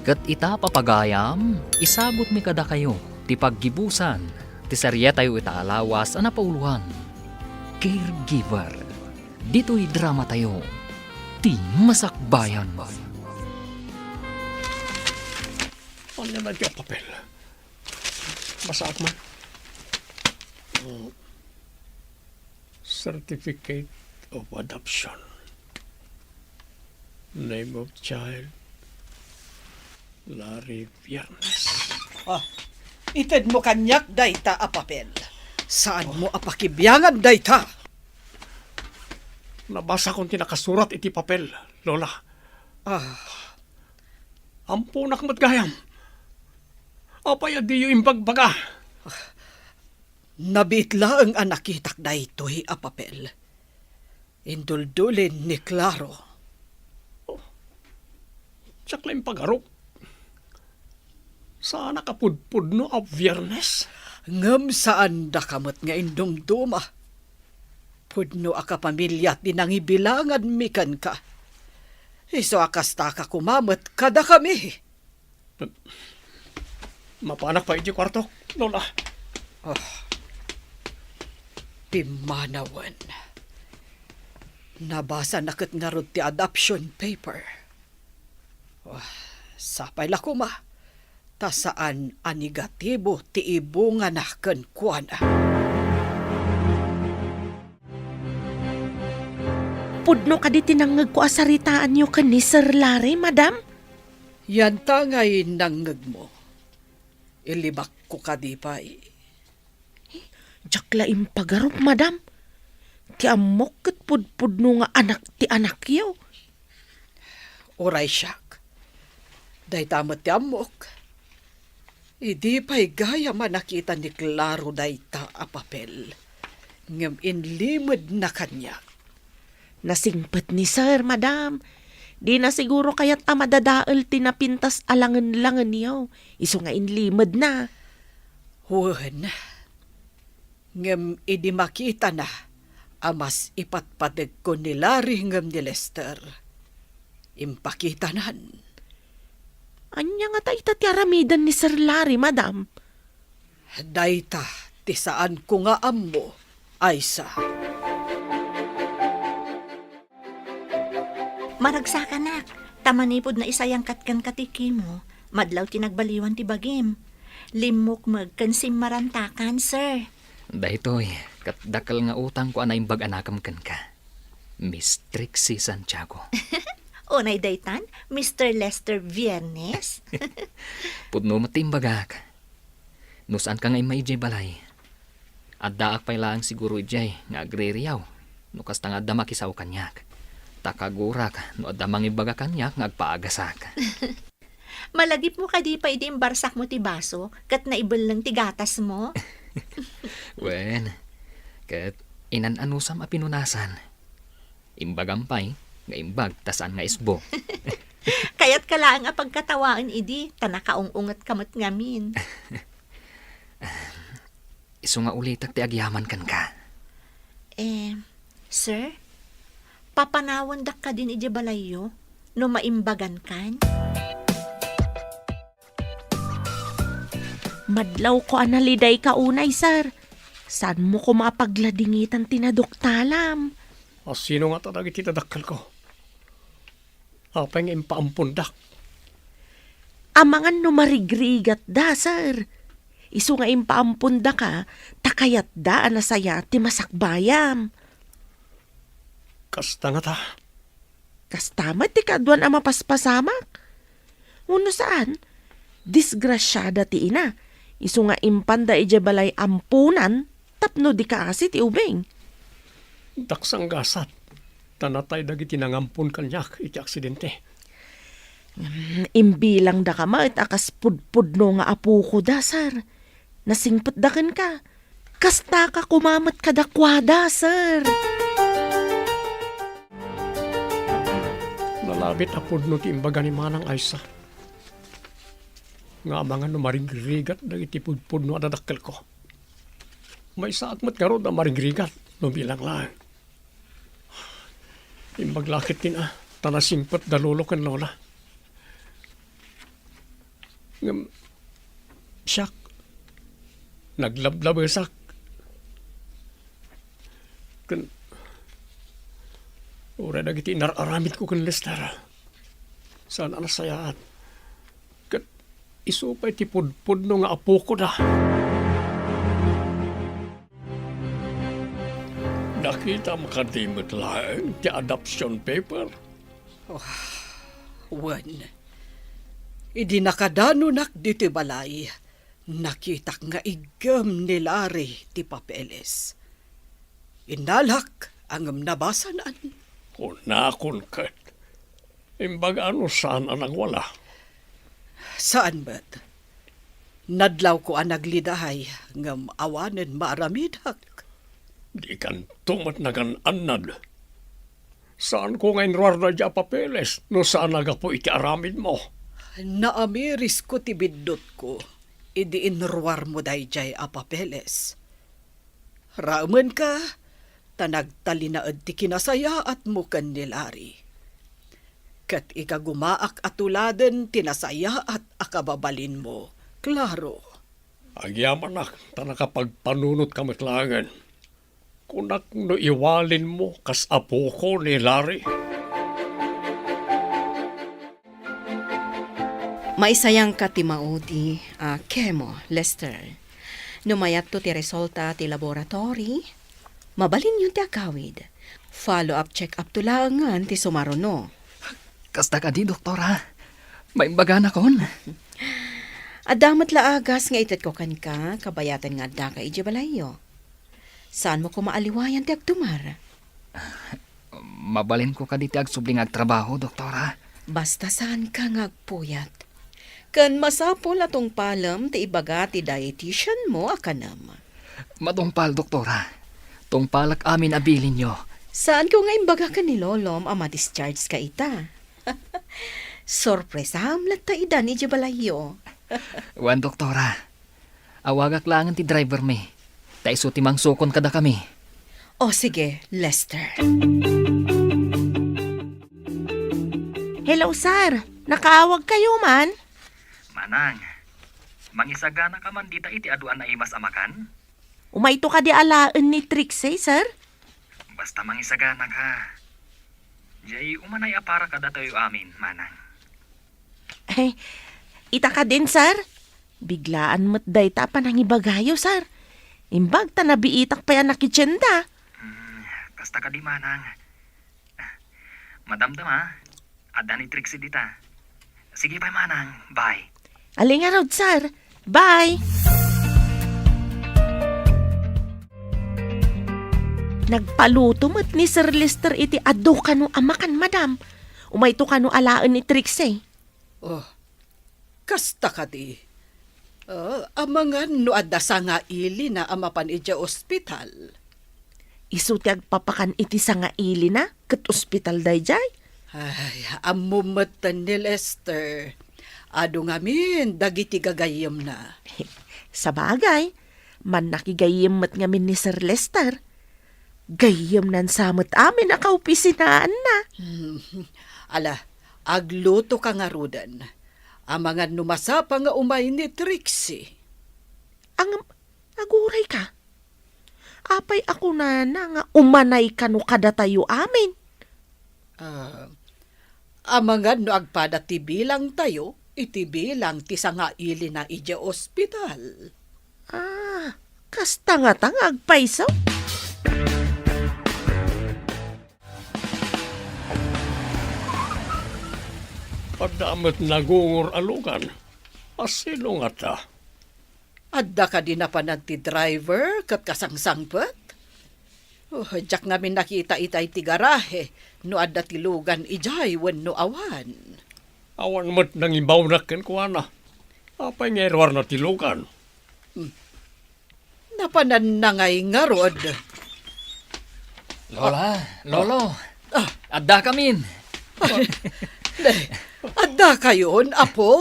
Kat ita papagayam, isagot mi kada kayo ti paggibusan ti seryetayo itaalawas a napauluan. Caregiver. Dito'y drama tayo. Ti Masakbayan. Ano na dyan papel? Masak man. Certificate of Adoption. Name of child, Larry Viernes. Ited mo kanyak dayta a papel. Saan mo apakibyangan dayta? Nabasa kong tinakasurat iti papel, Lola. Ampunak matgayam. Apay adiyo imbagbaga. Nabitla ang anakitak daytoy a papel. Induldulin ni Claro. Tsakla yung pagarok. Saan nakapudpud no a Viernes? Ngam saan da kamot nga indumduma. Pudno aka pamilya at dinangibilangan mikan ka. Iso akas ta ka kumamot kada kami. Mapanak pa iti kwarto, Lola. Pimanawan. Nabasa na kat nga rod ti adoption paper. Sapay la kuma. Ta saan a negatibo ti ibunga na ken kuana. Pudno ka di tinangag ko asaritaan niyo ka ni Sir Larry, madam? Yan tangay nangag mo. Ilibak ko ka di pa Jakla impagarop, madam. Ti amok ket pudpudno nga anak ti anak yaw. Oray siyak. Day tamot ti amok. Idi pa'y gaya man nakita ni Claro dayta a papel. Ngam inlimod na kanya. Nasingpet ni Sir, madam. Di na siguro kaya't amadadaal tinapintas alangan-langan yaw. Iso nga inlimod na. Huwan. Ngam idi makita na. Amas ipatpadag ko ni Larry ngam ni Lester. Impakita nan. Anya nga ta ti aramidan ni Sir Larry, madam? Dayta, ti saan ko nga ammo, Aisa. Maragsakanak, tamanipod na isayang katkan katiki mo, madlaw tinagbaliwan ti bagim. Limok magkansim marantakan, sir. Dahitoy, katdakal nga utang ko anay bag-anakam kan ka. Miss Trixie Santiago. Unay daytan, Mr. Lester Viernes. Pudno matimbagak. No saan ka ngay maijay balay? At daak pa'y laang siguro ijay nga agririyaw. No kasta nga adda makisaw kanyak. Takagurak no adda mangibaga kanyak nga agpaagasak. Malagip mo ka di pa idi barsak mo ti baso, kat naibal lang ti gatas mo. Wen, kat inananusam a pinunasan. Imbagampay, nga imbag, tasaan nga isbo. Kaya't kalaang a pagkatawaan idi, tanakaung-ungat kamot ngamin. Iso nga ulitak ti agyaman kan ka. Sir, papanawan dak ka din iji balayo, no maimbagan kan? Madlaw ko analiday ka unay, sir. Saan mo ko mapagladingitan tinadoktalam? Sino nga talaga titadakkal ko? Apay nga impaampundak. Amangan no marigrigat da, sir. Isu nga impaampunda ka, takayat da anasaya ti masakbayam. Kasta nga ta. Kastamat ti kadwan ang mapaspasamak. Uno saan? Disgrasyada ti ina. Isu nga impanda ijabalay ampunan, tapno di kaasi ti ubeng. Daksang gasat. Tanatay dagiti nangampun kanyak iti aksidente. Imbilang da ka ma at akas pudpudno nga apu ko da, sir. Nasingpet da ken ka. Kasta ka kumamat ka dakwada, sir. Nalabit apod no ti imbaga ni Manang Aisa. Nga mga numaringrigat dagiti pudpud no adadakkel ko. May saakmat nga ro na maringrigat no bilang lang. Imbaglakit din tanasingpet da lolo kan lola. Ngam, siyak, naglablabesak. Kan, ura dagiti nararamit ko kan Lester. Saan anasayaan. Kat, isupay ti pudpud no nga apo ko da. Nakita makadimot lang ti adoption paper. Wan. Idi nakadano nak dito balay. Nakitak nga igam ni Larry ti papeles. Inalak ang nabasanan. Kunakon kat. Imbag ano saan anang wala. Saan ba't? Nadlaw ko ang naglidahay ngam awanen maaramidak. Di kan tumat na kan anad. Saan ko ngayon ruar dya papeles no saan naga po iti aramid mo? Naamiris ko ti biddot ko. Idi inruar mo dayjay a papeles. Rauman ka, tanagtalinaad ti kinasaya at mukan ni Larry. Kat ikagumaak atuladen tinasaya at akababalin mo. Klaro. Agyaman nak, tanakapagpanunot ka matlangan. Kunak no iwalin mo kas apo ko ni Larry. Maisayang ka ti maudi, Kemo, Lester. Numayat to ti resulta ti laboratory, mabalin yun ti akawid. Follow-up check-up to langan ti sumaruno. Kasta ka di, doktora. Maimbaga na kon. Adamat laagas nga itat ko kan ka, kabayatan nga da ka iji balayo. Saan mo ko maaliwayan ti agtumar? Mabalin ko ka di ti agsubling agtrabaho, doktora. Basta saan ka nga agpuyat. Kan masapol atong palam ti ibaga ti dietitian mo akanam. Matungpal, doktora. Tungpalak amin abilin nyo. Saan ko nga imbaga ka ni Lolom ama discharge ka ita? Sorpresa hamlat ta ida ni Jabalayo. Wan, doktora. Awagak langan ti driver me. Ta iso ti mangsukon kada kami. O sige, Lester. Hello, sir. Nakaawag kayo man? Manang, mangisagana ka man dita iti aduan na imas amakan? Umayto ka di alaan ni Trixie, sir? Basta mangisagana ka. Jay, umanay apara ka datoy amin, manang. Eh, ita ka din, sir. Biglaan mo't day ta pa nang ibagayo, sir. Imbag ta nabiitak pa yan nakitsenda. Kasta ka di, manang. Madamdam ha. Ada ni Trixie dita. Sige pa, manang. Bye. Aling araw, sir. Bye! Nagpaluto mo't ni Sir Lester iti ado kanu amakan, madam. Umayto kanu alaan ni Trixie. Oh, kasta ka di. Amangan no adda sa nga ili na amapan ija ospital. Isu ti agpapakan iti sa nga ili na kat ospital dayjay. Ay, amumatan ni Lester. Ado ngamin, dagiti gagayam na. Sa bagay, man nakigayim mo't ngamin ni Sir Lester. Gayim nan samot amin akaupisinaan na. Ala, agluto ka nga rudan. Amangan numasapa nga umay ni Trixie. Ang aguray ka. Apay ako na nga umanay kanu kada tayo amin. Amangan no agpada ti bilang tayo, iti bilang ti nga ili na ija ospital. Kasta nga agpaisaw. Pagdamit nagungur alugan. Asino nga ta? Adda ka din na panad ti driver kat kasangsangpet? Diyak namin nakita itay ti garahe no adda ti lugan ijay wenno awan. Awan mat nang imbaw na ken kuana. Apay ngerwar na tilugan. Napanan na ngay nga rod. Lola, Lolo. Adda kamin. Adda kayon, apo?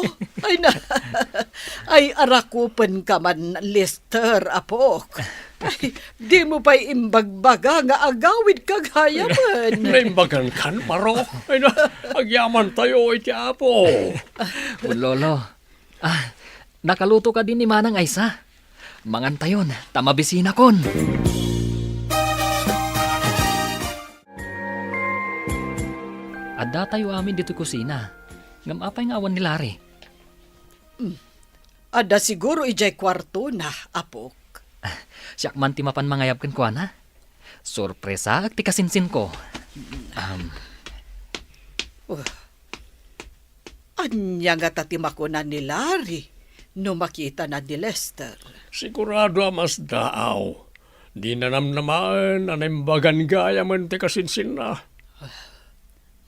Ay arakupan ka man, Lester, apok. Ay, di mo pa'y imbagbaga nga agawid kagayaman. Naimbagan kan, paro. Ay na, agyaman tayo iti apo. Lolo. Nakaluto ka din ni Manang Aysa. Mangantayon, tamabisina kon. Adda tayo amin dito kusina. Ngam apay nga awan ni Larry. Adda siguro ijay kwarto na, apok. Siyak man ti mapan mangayab ken kuana. Sorpresa ak ti kasinsin ko. Anya nga tatimakunan ni Larry. no makita na ni Lester. Sigurado mas daaw. Di na namnamaan na naimbagan gaya man ti kasinsin na.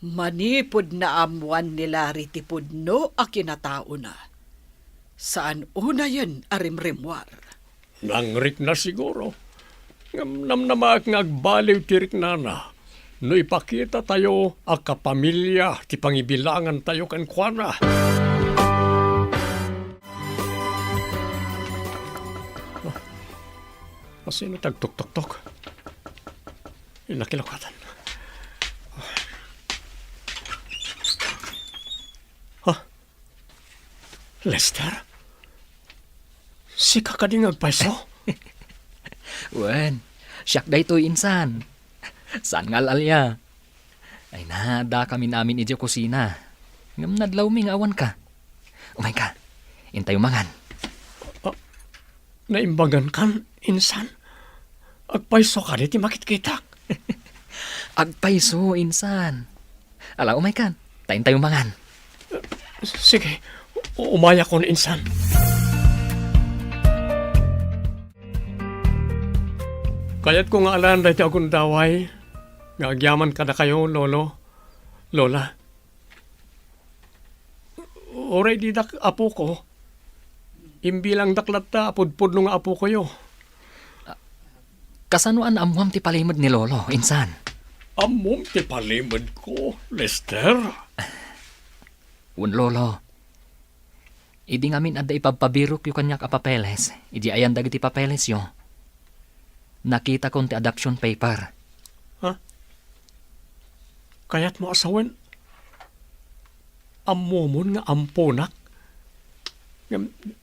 Manipod na amuan nila ritipod no a kinatao na. Saan una yun arimrimwar? Nangrik na siguro. Namnamak ngagbaliw tirik na na. No ipakita tayo a kapamilya ti pangibilangan tayo kan kuana. Sino tagtok-tok-tok? Inakilakatan. Ha? Lester? Si kakading agpaiso? Wen, siyak da ito insan. Saan ngal alya? Ay nada kami namin idyo kusina. Ngam nadlaw ming awan ka. Umay ka, intay umangan. Naimbagan kan, insan? Agpaiso ka di makit-kita. Agpaiso, insan. Ala, umay ka, tayo umangan. Sige, umaya ko na insan. Kaya't kung alan dahil akong daway, ngagyaman ka na kayo, lolo, lola. Oray di dak apo ko, imbilang daklat ta apod-pod nung apo ko yo. Kasanuan amuam ti palimod ni lolo, insan. Amom ti palimod ko, Lester. Un lolo, idi ngamin adda ipagpabirok yu kanyak a papeles, idi ayan dagiti papeles yo. Nakita kon ti adoption paper. Kaya't mo asawan, amomon nga amponak,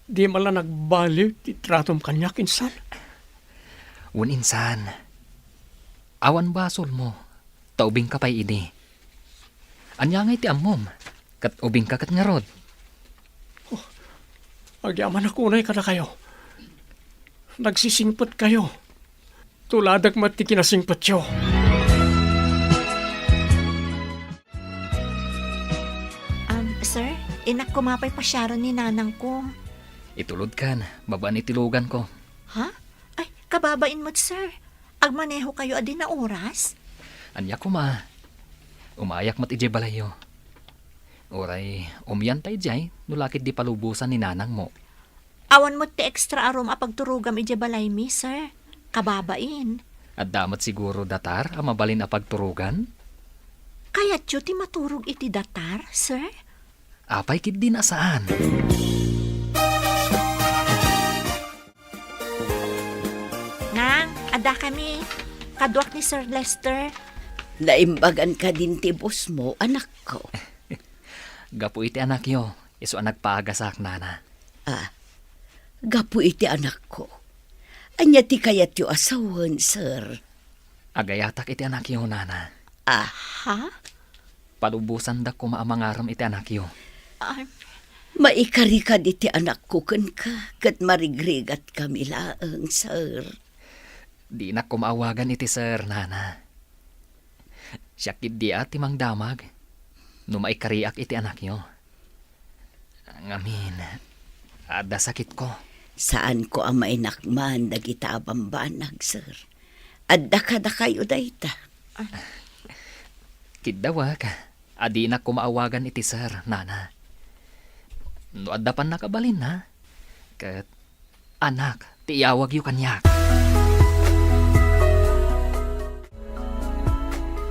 di mala nagbaliw ti tratom kanyak, insan. Un insan, awan basol mo, taubing ka pa'y idi. Anyangay ti amom, kat ubing ka kat ngarod. Agyaman ako na kada kayo. Nagsisingpot kayo. Tuladag mati kinasingpot yo. Sir, inak kumapay pa Sharon ni nanang ko. Itulod kan, baba ni tilugan ko. Ha? Ay, kababain mo't sir. Agmaneho kayo adi na oras? Anya ko ma, umayak mat ije balayo. Oray, umyan tay jay, nulakit di palubusan ni nanang mo. Awan mo't ti extra arom apagturugam ije balay mi, sir. Kababain. At damat siguro datar, ang mabalin a pagturugan. Kaya tiyo ti maturog iti datar, sir? Apay kit din asaan. Nang, ada kami. Kadwak ni Sir Lester. Naimbagan ka din ti boss mo, anak ko. Gapo iti anak yo, iso anak paagasak nana. Gapu iti anak ko. Anya ti kayat yu asawan, sir. Agayatak iti anak yo nana. Ha? Palubusan da ko maamangaram iti anak yo. Maikarikad iti anak ko ken ka, kat marigrigat kami laang, sir. Di na ko maawagan iti sir nana. Syakit di ati mang damag. No maikariak iti anak yo. Ngamin, ada sakit ko. Saan ko ang mainakman dagita abambanag, sir? Adda kada kayo dayta. Kidawag, adi na ko maawagan iti sir nana. No adda pan nakabalin na. Kat anak, tiyawag yu kanyak.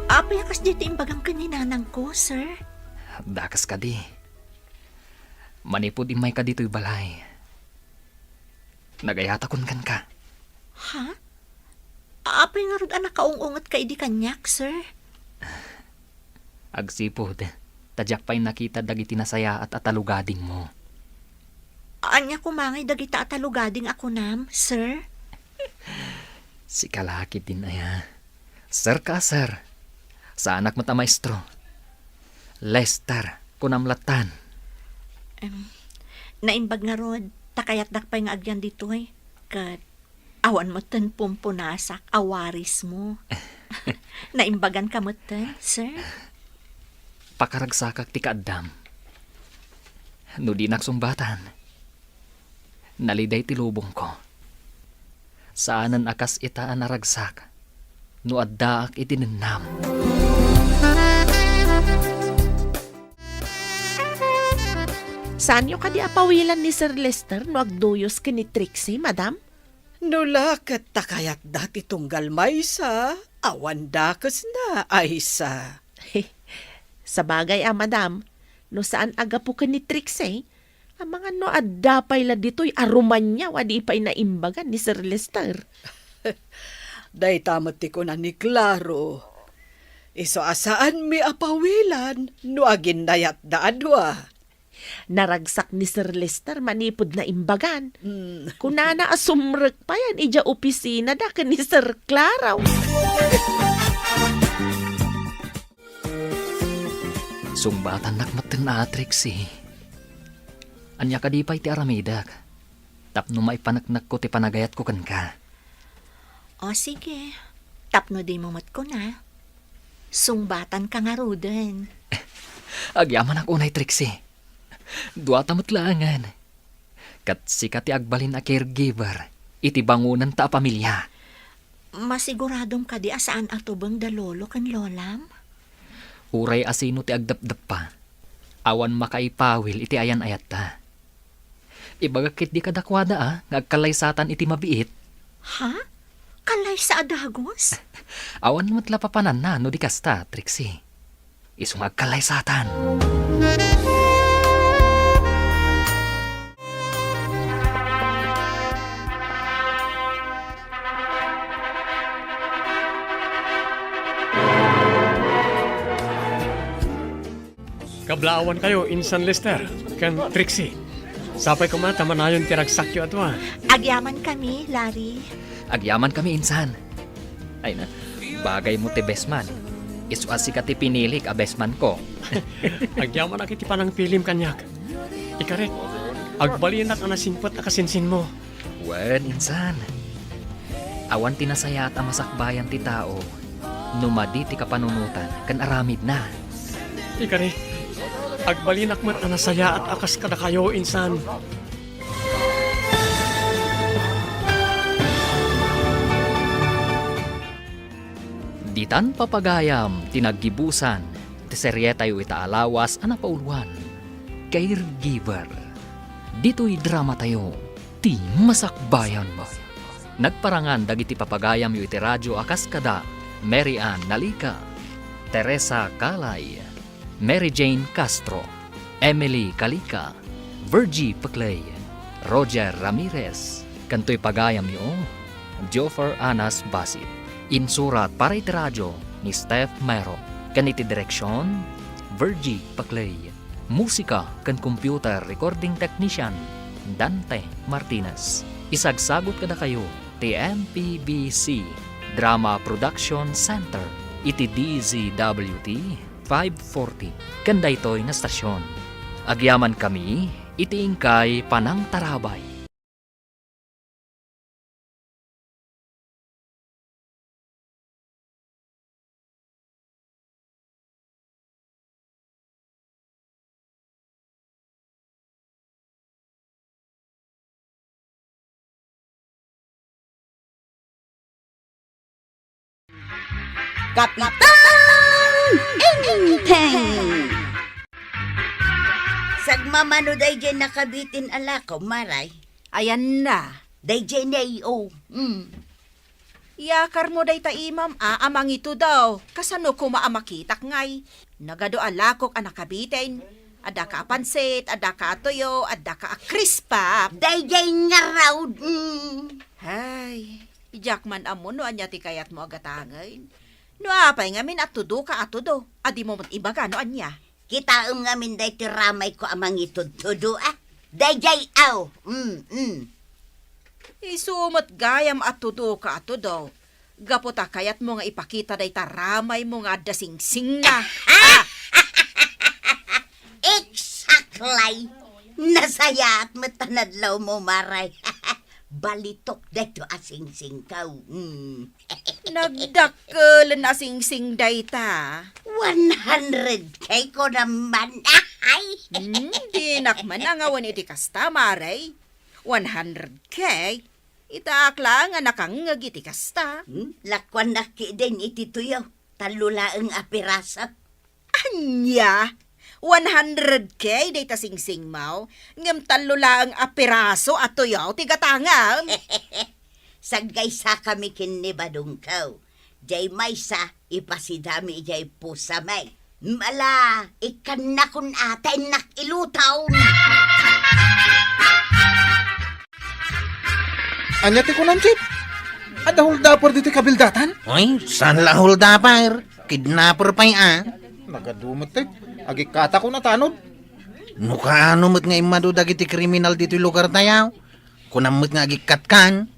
Apayakas dito imbagang kaninanang ko, sir? Dakas ka di. Manipod imay ka dito'y balay. Nagayatakon kan ka. Ha? Apay nga rod anak kaungungot ka idi kanyak, sir? Agsipod, tadyak pa'y nakita dagiti nasaya at atalugading mo. Anya kumangay dagita atalugading ako nam, sir? Si kalakit din aya. Sir ka, sir. Sa anak mo ta maestro. Lester, kunamlatan. Naimbag nga rod, takayat dakpay nga agyan dito eh. Kat, awan mo tan pumpunasak, awaris mo. Naimbagan ka mo tan, sir? Pakaragsakak ti kaadam. No di naksumbatan. Naliday ti lubong ko. Saanan akas itaan naragsak. No addaak itinenam. Saan yung kadi apawilan ni Sir Lester no agduyos ka ni Trixie, madam? Nula kat takayat dati tunggal maysa, awan dakas na aysa. Sa bagay, madam, no saan aga po ka ni Trixie, ang mga no addapay la dito'y aruman niya, wadi pa'y naimbagan ni Sir Lester. Day tamat ti ko na ni Claro. Iso asaan mi apawilan, no agin dayat daadwa. Naragsak ni Sir Lester manipod na imbagan. Kunana asumrek pa yan, ija opisina da ka ni Sir Claraw. Sungbatan nakmatan na Trixie. Anya ka di pa'y ti aramidak. Tapno maipanaknak ko ti panagayat ko kan ka. O sige, tapno di mo mat ko na. Sungbatan ka nga ruden. Agyaman ako unay Trixie. Duata matlaangan. Kat sika ti agbalin a caregiver. Iti bangunan ta a pamilya. Masiguradong ka di asaan atubang da lolo kan lolam? Uray asino ti agdapdap pa. Awan makaipawil iti ayan ayat ta. Ibagakit di kadakwada ngagkalaysatan iti mabiit. Ha? Kalay sa adagos? Awan matla papanan na no di kasta, Trixie. Isong agkalaysatan. Kablaawan kayo, Insan Lester, kan Trixie. Sapay ko mata, manayon tiragsakyo atwa. Agyaman kami, Larry. Agyaman kami insan. Ay na, bagay mo ti bestman. Isuasi ka ti pinilik a bestman ko. Agyaman na kiti panang pilim kanyak. Ikaret, agbalin at anasimpot na kasinsin mo. Wen insan. Awan tinasaya at amasakbayan ti tao. Numadi ti kapanunutan, kan aramid na. Ikaret, agbalinak mat anasaya at akas kada kayo, Insan. Ditan papagayam, tinaggibusan, ti seryetayo itaalawas anapauluan. Caregiver. Dito'y drama tayo, ti masakbayan mo. Nagparangan dagiti papagayam yu iti radyo akas kada, Mary Ann Nalika, Teresa Calay, Mary Jane Castro, Emily Calica, Virgie Paclay, Roger Ramirez, kanto'y pagayam yu, Joffer Anas Basit. Insurat para iti radyo ni Steph Mero. Kaniti direksyon, Virgie Paclay. Musika kan computer recording technician, Dante Martinez. Isagsagot kada kayo, TMPBC Drama Production Center. Iti DZWT 540. Kanda ito'y na stasyon. Agyaman kami, iti ingkay Panang Tarabay. Kapitan Inteng! Sagmamano day dyan nakabitin alakaw, maray. Ayan na. Day dyan na iyo. Yakar mo day ta imam, amang ito daw. Kasano ko maamakitak ngay. Nagado alakok anakabitin. Ada ka pansit, ada ka toyo, ada ka krispa. Day dyan nga raw. Hay, ijakman amo no anya ti kayat mo agatangay. No apay ngamin at tudo ka at tudo. Adi mo mat ibaga no anya. Kitaom nga min day tiramay ko amang itod-tudo Day dyan aw. Isumat gayam at tudo ka at tudo. Gapota kayat mo nga ipakita day taramay mo nga dasing-sing na. Exactly. Nasaya at matanadlaw mo, maray. Balitok dito asing-sing ka. Nagdakkel na sing-sing dayta. 100K ko naman. Ay! Di nakman ang awan iti kasta, maray. 100K, itakla nga nakangag iti kasta. Lakwan na din iti tuyaw. Talulaang apirasa. Anya, 100K day ta singsing mau, ngem talula ang apiraso at tuyaw tigatangam. Sagay sa kami kinibadong kaw. Jay maysa, ipasidami jay pusa may. Mala, ikan na kun atay nakilutaw. Anya ti kunam, Chip? Ada huldapor dito kabildatan? Ay, saan lang huldapar? Kidnapper pa Nagadumot eh. Agi kata ko na tanod. No kaano mo't nga imado dagiti kriminal dito lugar tayaw? Kunamot nga agikat kan?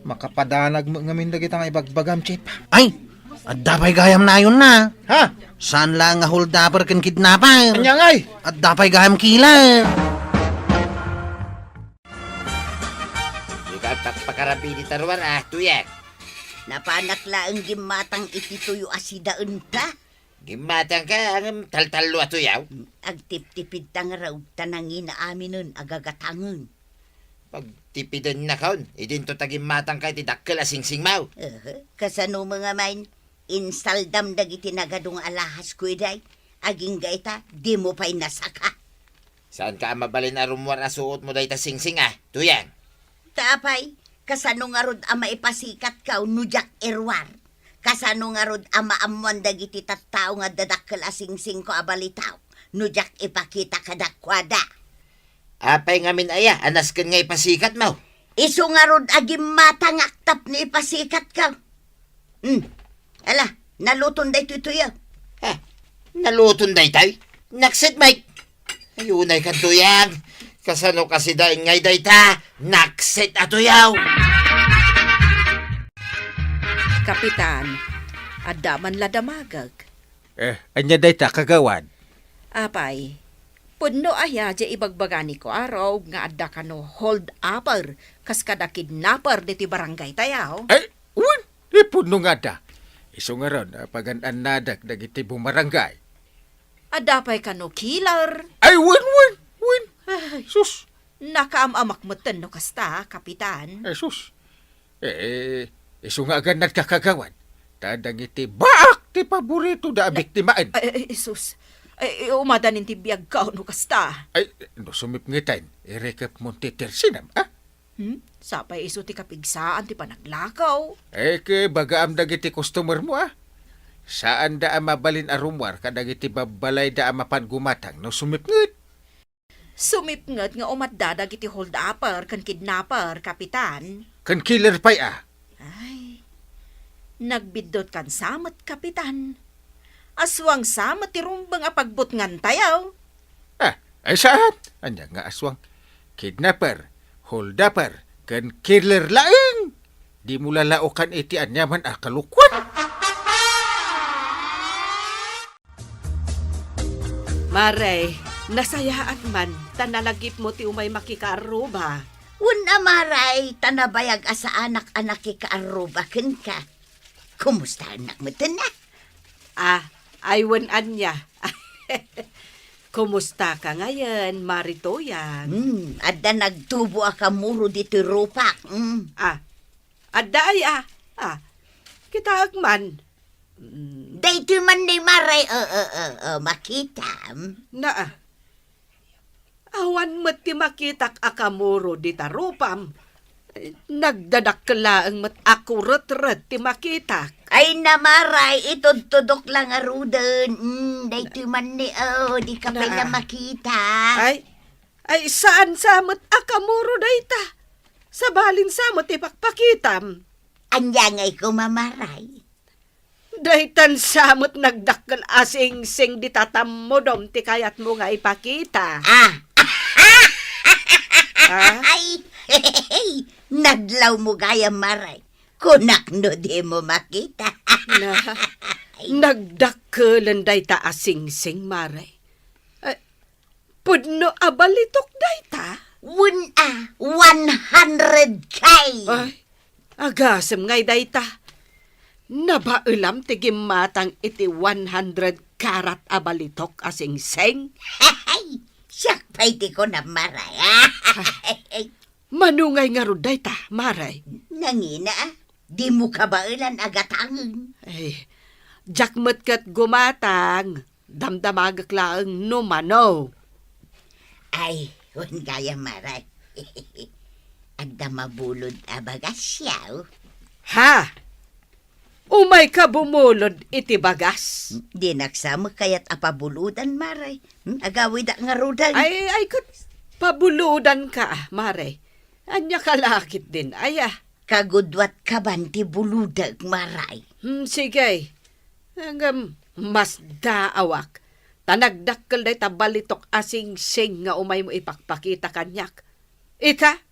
Makapadanag mo ngamin dagita nga ibagbagam, Chip. Ay, at dapay gayam na yun na. Ha? Saan lang nga huldapper kan kidnapper? Anya ngay? At dapay gayam killer. Pakarapi di tarwar tuyak. Napanakla ang gimatang iti tuyo asidaan ta. Gimatang ka ang taltalo tuyaw. Agtip-tipid tang raw tanangin na aminon agagatangon. Pag tipidan na kaon, idin to tagimatang ka iti dakkel asingsing mau. Kasano mga main, instaldam dagiti nagadong alahas ko iday. Aging gaita, di mo pa'y nasaka. Saan ka mabalin na rumwar na suot mo dahi ta singsing tuyang. Tapay, kasano nga rod ama ipasikat ka nujak erwar. Kasano nga rod ama amuan dagiti tattao nga dadakkel asingsing ko abalitaw. Nujak ipakita kadakwada. Apay ngamin aya, anas kan nga ipasikat mo. Iso nga rod agim matang aktap ni ipasikat ka. Ala, naluton day tutuyo. Naluton day tay. Naksit Mike. Ayunay ka tuyang. Kasano kasi daing ngay day ta. Naksit atuyaw. Kapitan, adaman la damagag. Anya day ta kagawan. Apay, pudno aya di ibagbagani ko araw nga adda ka no hold upper kas kada kidnapper diti barangay tayaw. Ay, uwan! Ipon nga da. Iso nga ron, pagan-an nadak dagiti bumarangay. Adda pa'y ka no killer. Ay, uwan! Sus! Nakaamak mo no kasta, kapitan. Ay, sus! Iso nga agad nagkakagawan. Tadang iti baak ti paborito da biktimaan. Ay, sus. Ay, umadanin ti biyag ka no kasta. Ay, no sumip ngitan, irekap mo ti tersinam, ah? Sapay iso ti kapigsaan ti panaglakaw. Ke bagaam dagiti customer mo, ah? Saan da mabalin arumwar kadagiti babalay da mapan gumatang no sumip ngit? Sumipnget nga umaddadag iti hold-upper kan kidnapper, kapitan. Kan killer pa'y, ah? Ay, nagbidot kan samat, kapitan. Aswang samat ti rumbang apagbutngan tayaw. Ay saan? Anya nga aswang. Kidnapper, hold-upper, kan killer laing. Di mo lalaokan iti anyaman akalukwat. Maray, nasayaan man, tanalagip mo ti umay makikaruba. Una maray, tanabayag asa anak-anak ikaarubaken ka. Kumusta anak mo na? Aywan anya. Kumusta ka ngayon, Maritoyan? Adda nagtubo ka muro dito rupak. Adda ay kita agman. Dito man ni maray, makita. Awan mo't ti makitak akamuro di tarupam. Nagdadakla ang mat akurat-rat ti makitak. Ay namaray, itudtudok lang aruden. Dito man ni, di ka pa na makita. Ay saan samot akamuro dayta? Sa balin samot ipakpakitam. Anya ngay ko mamaray. Daytan samot nagdakkel asing-sing di tatamodom ti kayat mo nga ipakita. Ay, nadlaw mo gaya maray. Kunak no di mo makita. Nagdakkelan dayta asing-sing maray. Pudno abalitok dayta? 100K. Ay, agasem ngay dayta. Nabailam ti gimatang iti 100 karat abalitok asing-seng. Siyak pa'y ti ko na maray. Manungay nga ron dayta, maray. Nangina, di mo kabailan agatangin. Ay, jakmet kat gumatang, damdamagak laang no mano. Ay, kung kaya maray. Agda mabulod abagas siyaw. Ha? Umay ka bumulod iti bagas. Di naksama kaya't apabuludan maray. Agawid nga rudan. Ay, kat pabuludan ka, maray. Anya kalakit din, aya. Kagudwat ka banti buludag maray. Sige. Hanggang mas daawak. Tanagdakkel day tabalitok asing-sing nga umay mo ipakpakita kanyak. Ika,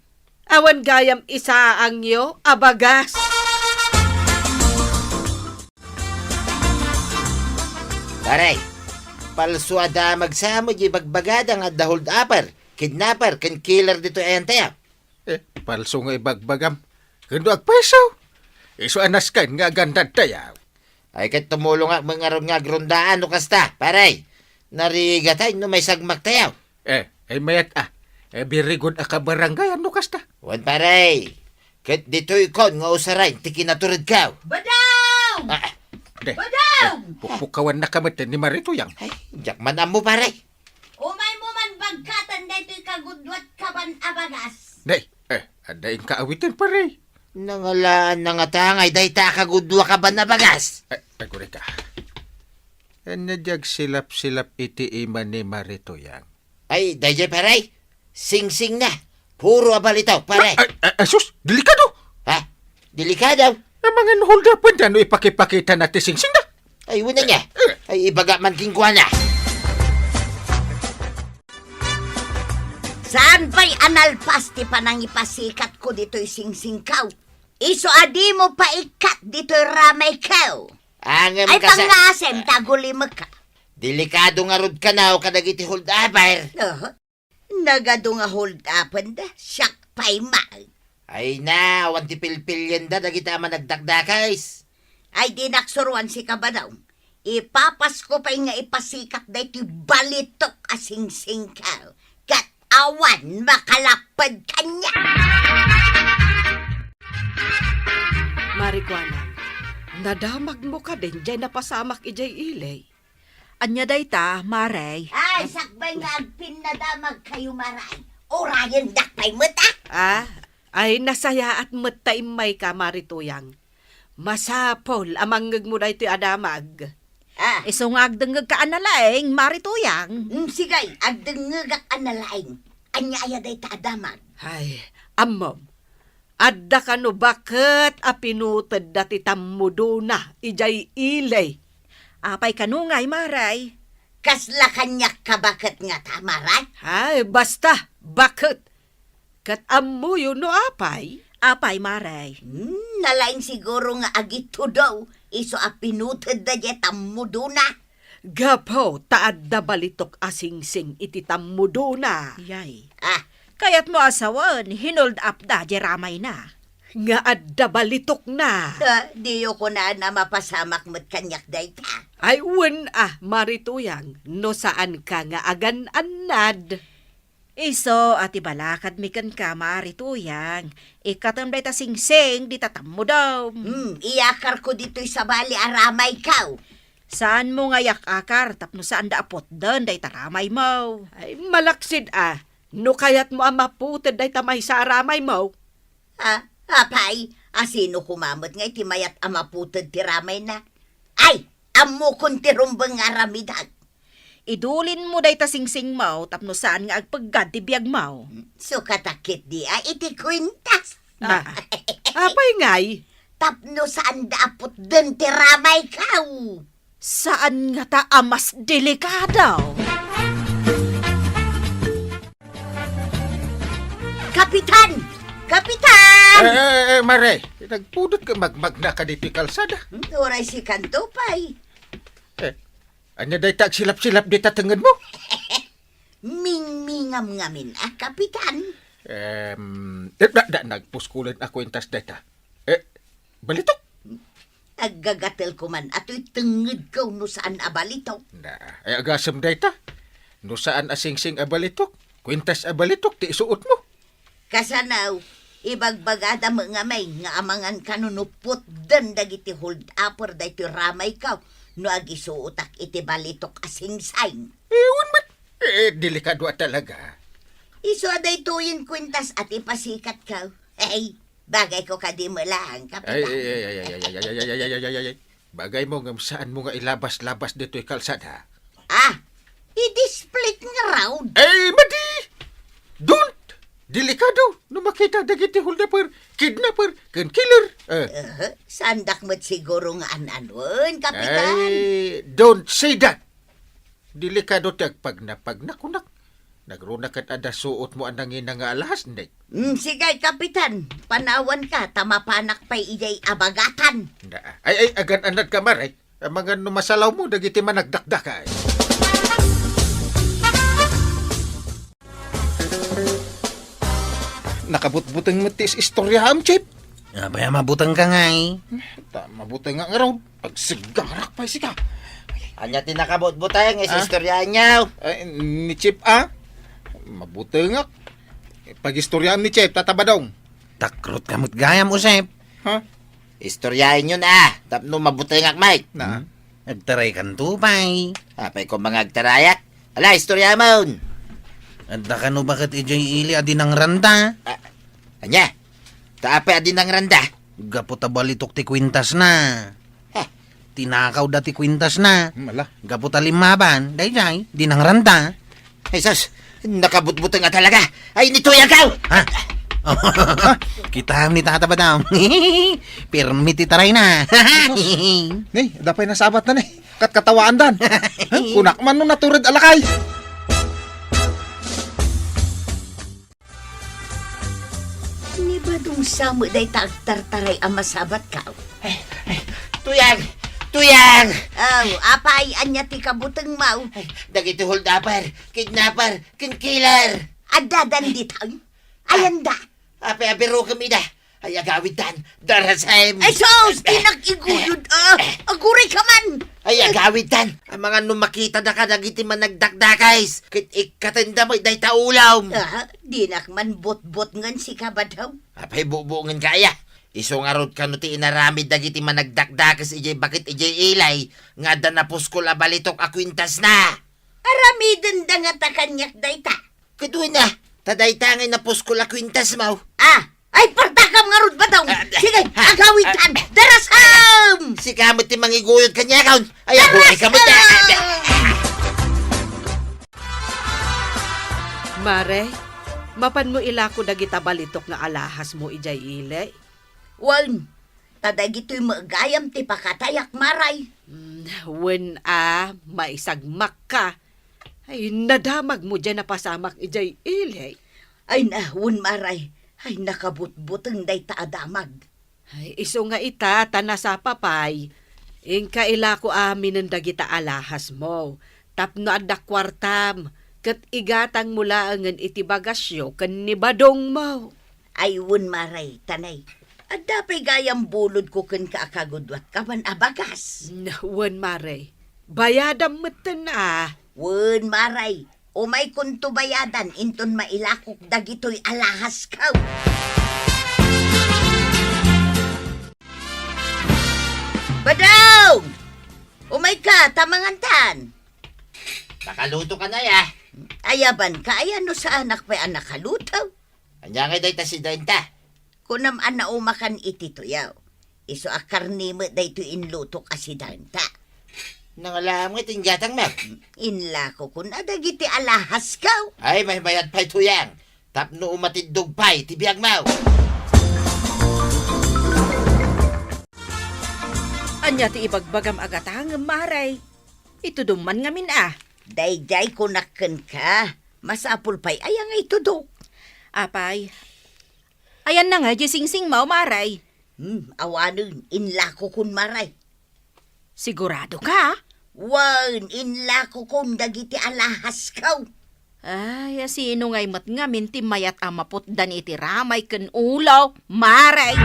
awan gayam isa ang yo, abagas. Paray, palsuada magsamo di bagbagada nga hold upper, kidnapper, ken killer dito ayan tayo. Palso nga ibagbagam. Kendo agpeso. Iso anas kan nga gandad tayaw. Ay kat tumulong nga mga ron nga grondaan no kasta, paray. Narigatay no may sagmak tayo. Ay mayat very good ka barangay ano kasta. Wan paray. Kat dito ikon nga usaray, tikinaturad ka. Badaw! Pupukawan na kamat ni Marito yang. Ay, jakman mo paray. Umay mo man bagkatan dito'y kagudwat ka ban abagas. Nay, ada yung kaawitin pare. Nangalaan na nga tangay, dahi takagudwa ka ba na bagas? Agure ka. Nadyag silap-silap iti iman ni Marito yang. Ay, dahi paray. Sing-sing na. Puro abalitaw, paray. Sus, delikado. Ha? Delikado? Ang mga hold up dyan, no ipakipakita natin sing-sing na. Ay, wala niya. Ay, ibaga man kingkuha na. Saan ba'y analpas ti panang ipasikat ko dito'y singsing kaw? Iso adi mo pa ikat dito'y ramay kaw. Angam Ay ka sa... pangasem, tagulim ka. Delikado nga rod ka na o kadagiti hold upper. Nagado nga hold upan da, siyak pa'y mag. Ay na, awan ti pilpilyan da, dagita man nagdakdakays. Ay di naksuruan si kabadaw. Ipapas ko pa'y nga ipasikat da iti balitok asingsing kaw. Kat awan makalapad kanya. Marikwana, nadamag mo ka din, jay napasamak ijay ilay. Anya dayta, maray. Ay, sakbay nga agpin na damag kayo maray. Orayan dakpay mo ta. Ay nasaya at mataimay ka, Marituyang. Masapol amangag mo na ito'y adamag. Iso nga agdengag ka analaing, marituyang. Sigay, agdengag analaing. Anya aya dayta adamag. Ay, amom. Adda ka no bakit apinutad dati tamuduna, ijay ilay. Apay kanungay, maray. Kasla kanyak ka bakit nga tamaray? Ay, basta, bakit? Kat ammo yun no apay? Apay, maray. Nalaing siguro nga agito daw. Iso apinutad da jetam mo na. Gapo, taad da balitok asing-sing iti tamuduna. Yay. Kaya't mo asawan, hinold up da, jeramay na. Nga adda balitok na. Diyo ko na mapasamak mo't kanyak dayta. Ay, Marituyang, no saan ka nga agan-anad. Iso, ati balakad mikan ka, marituyang. Ikatam day ta sing-sing, di tatam mo daw. Iyakar ko dito'y sa bali aramay kaw. Saan mo nga yakakar, tapno saan da apot doon, day taramay mo. Ay, malaksid no kayat mo maputad day tamay sa aramay mo. Apay, asino kumamot nga iti mayat amaputad ti ramay na. Ay, amo kong tirumbang aramidag. Idulin mo day ta sing-sing mo, tapno saan nga agpaggad ti biyag mo. So katakit di iti kwintas. Apay ngay. Tapno saan da apot dun ti ramay kaw. Saan nga ta amas delikado? Kapitan! Kapitan! Mare, nagpudot ka magmagna ka dito kalsada. Turay si Kantupay. Anya day tag silap-silap di tatengad mo? Ming-mingam ngamin, Kapitan. Nagpuskulan ako intas data. Balitok? Aggagatel ko man ato'y tenged ko no saan abalitaw. Ay agasam data. No saan asingsing abalitok? Kwintas abalitok, ti isuot mo. Kasanaw, ibagbagada mo nga may nga amangan kanunupot dan dagiti hold upper da iti ramay ka. No agisuutak iti balitok asing-sang. Ewan mat. Delikado talaga. Iso aday tuyin kwintas at ipasikat ka. Hey, bagay ko kadi mo lang, kapitan. Ay. Bagay mo ngam saan mo nga ilabas-labas dito'y kalsada. Ah, i-display nga raw. Ay, madi! Don't! Delikado! No makita dagiti holdaper, kidnapper, ken killer. Sandak mo't siguro nga ananwan, kapitan. Ay, don't say that! Delikado tag pag nakunak. Nagrunakat ada suot mo ang nangin nga alahas, hindi? Sige, kapitan. Panawan ka, tamapanak pa'y ijay abagatan. Ay, agan anad ka maray. Ang mga numasalaw mo, dagiti managdakdak ay. Nakabutbutang matis istorya am, Chip. Abay, mabutang ka nga eh. Mabutang nga raw. Pagsigarak pa sika. Anya tinakabot-butay nga istoryahan niyaw. Ay, ni Chip, mabutang nga. Pag-istorya ni Chip, tatabadong. Takrot kamot gayam, Usep. Ha? Istoryahan yun tapno mabutay nga Mike. Na? Nagtaray kan tupay. Apay ko mga agtarayak. Ala, istorya mo. At no bakit ijay ili adi ng randa? Anya, taapay adin ng randa. Gaputa balitok ti kwintas na. Tinakaw dati kwintas na. Mala. Gaputa limaban. Dayjay, di ng randa. Ay, sus, nakabutbuto nga talaga. Ay, nituyag ka! Ha? Kita ni tata ba daw? Permiti taray na. Ni, dapay nasabat na ni. Katkatawaan dan. Kunak man nung naturid alakay. Ni ba dong samo day tartaray ang masabat ka? Tuyag! Tuyag! Apay, anya ti kabutang mau. Dagiti holdapper, kidnapper, kinkiller. Adadan ditang. Ayanda. Apay abiro kami da. Ay agawid tan, darasem. Ay sos, tinag-iguyod. Aguray ka man. Ay agawid tan. Ang mga numakita da ka dagiti man nagdakdakays. Kit ikatanda mo day taulam. Di nakman bot-bot ngan si kabadaw. Apay bubungan kaya. Isungarot ka no ti inaramid dagiti man nagdakdakas ijay bakit ijay ilay. Nga da napuskol abalitok akwintas na. Aramiden da nga takanyak dayta. Kaduin na. Tadaytangay napuskol akwintas mo. Ay, partakam nga rod ba daw? Sige, agawitan! Darasam! Si kamot ti mangiguyod kanya kaon. Ay, ako ay kamot na. Mare, mapan mo ilako dagita balitok nga alahas mo ijay ilay. Wan, tadagito'y magayam ti pakatayak maray. Wen maisagmak ka. Ay, nadamag mo dyan na pasamak ijay ilay. Ay, wan maray. Ay, nakabutbutang day taadamag. Ay, iso nga ita, tanasa papay. Ingka ilako amin ng dagita alahas mo. Tapno adda kwartam. Kat igatang mula angan iti bagasyo kan nibadong mo. Ay, wan maray, tanay. Adda pa'y gayam bulod ko kan kaakagudwat kaman abagas. Wan maray, bayadam matan Wan maray, umay kunto bayadan inton mailakok dagitoy alahas kaw. Badaw! Umay ka, tamangantan. Nakaluto ka na ya. Ayaban ka, ayan no sa anak pa anak kalutaw. Anya kay day ta si Dainta. Kunam ana umakan iti tuyaw. Iso akarni mo dayto inluto asidanta. Nangalam nga tinggatan mo. Inlako kun adagiti alahas kaw. Ay, may bayad pa'y tuyang. Tapno umatidog pa'y tibiyag mo. Anya ti ibagbagam agatang maray. Ito duman ngamin Dayjay kunakken ka. Masapul pa'y ayang itudok. Apay. Ayan na nga, sing-sing mo, maray. Awanon, inlako kun maray. Sigurado ka? Wan, inlako kun dagiti alahas kaw. Ay, sino nga'y mat nga minti mayat amapot dan iti ramay ken ulaw, maray.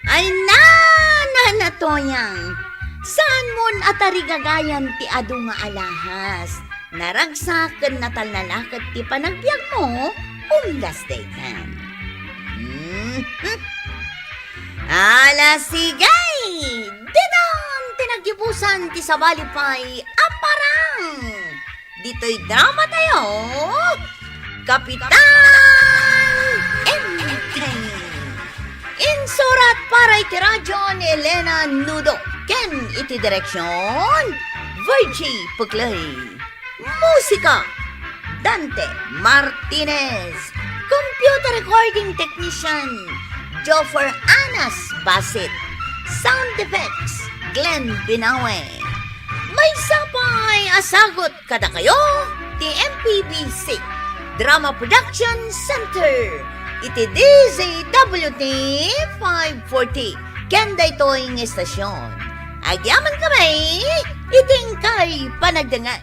Ay na toyang. Saan mon atarigagayan ti adu nga alahas? Naragsaken na talnalakad ti panagbiag mo, umdas daytan. Ala sigay! Dinon tinagdibusan ti sabalipay aparang! Dito'y drama tayo! Kapitan Enteng! Insurat para iti radyo ni Elena Nudo. Ken iti direksyon, Virgie Puglay. Musika, Dante Martinez. Computer recording technician, Joffer Anas Basit. Sound effects, Glenn Binawe. May sapay asagot kada kayo, ti MPBC Drama Production Center. Iti DZWT 540. Kenda ito'y estasyon. Agyaman kami, iting kay panagdangan.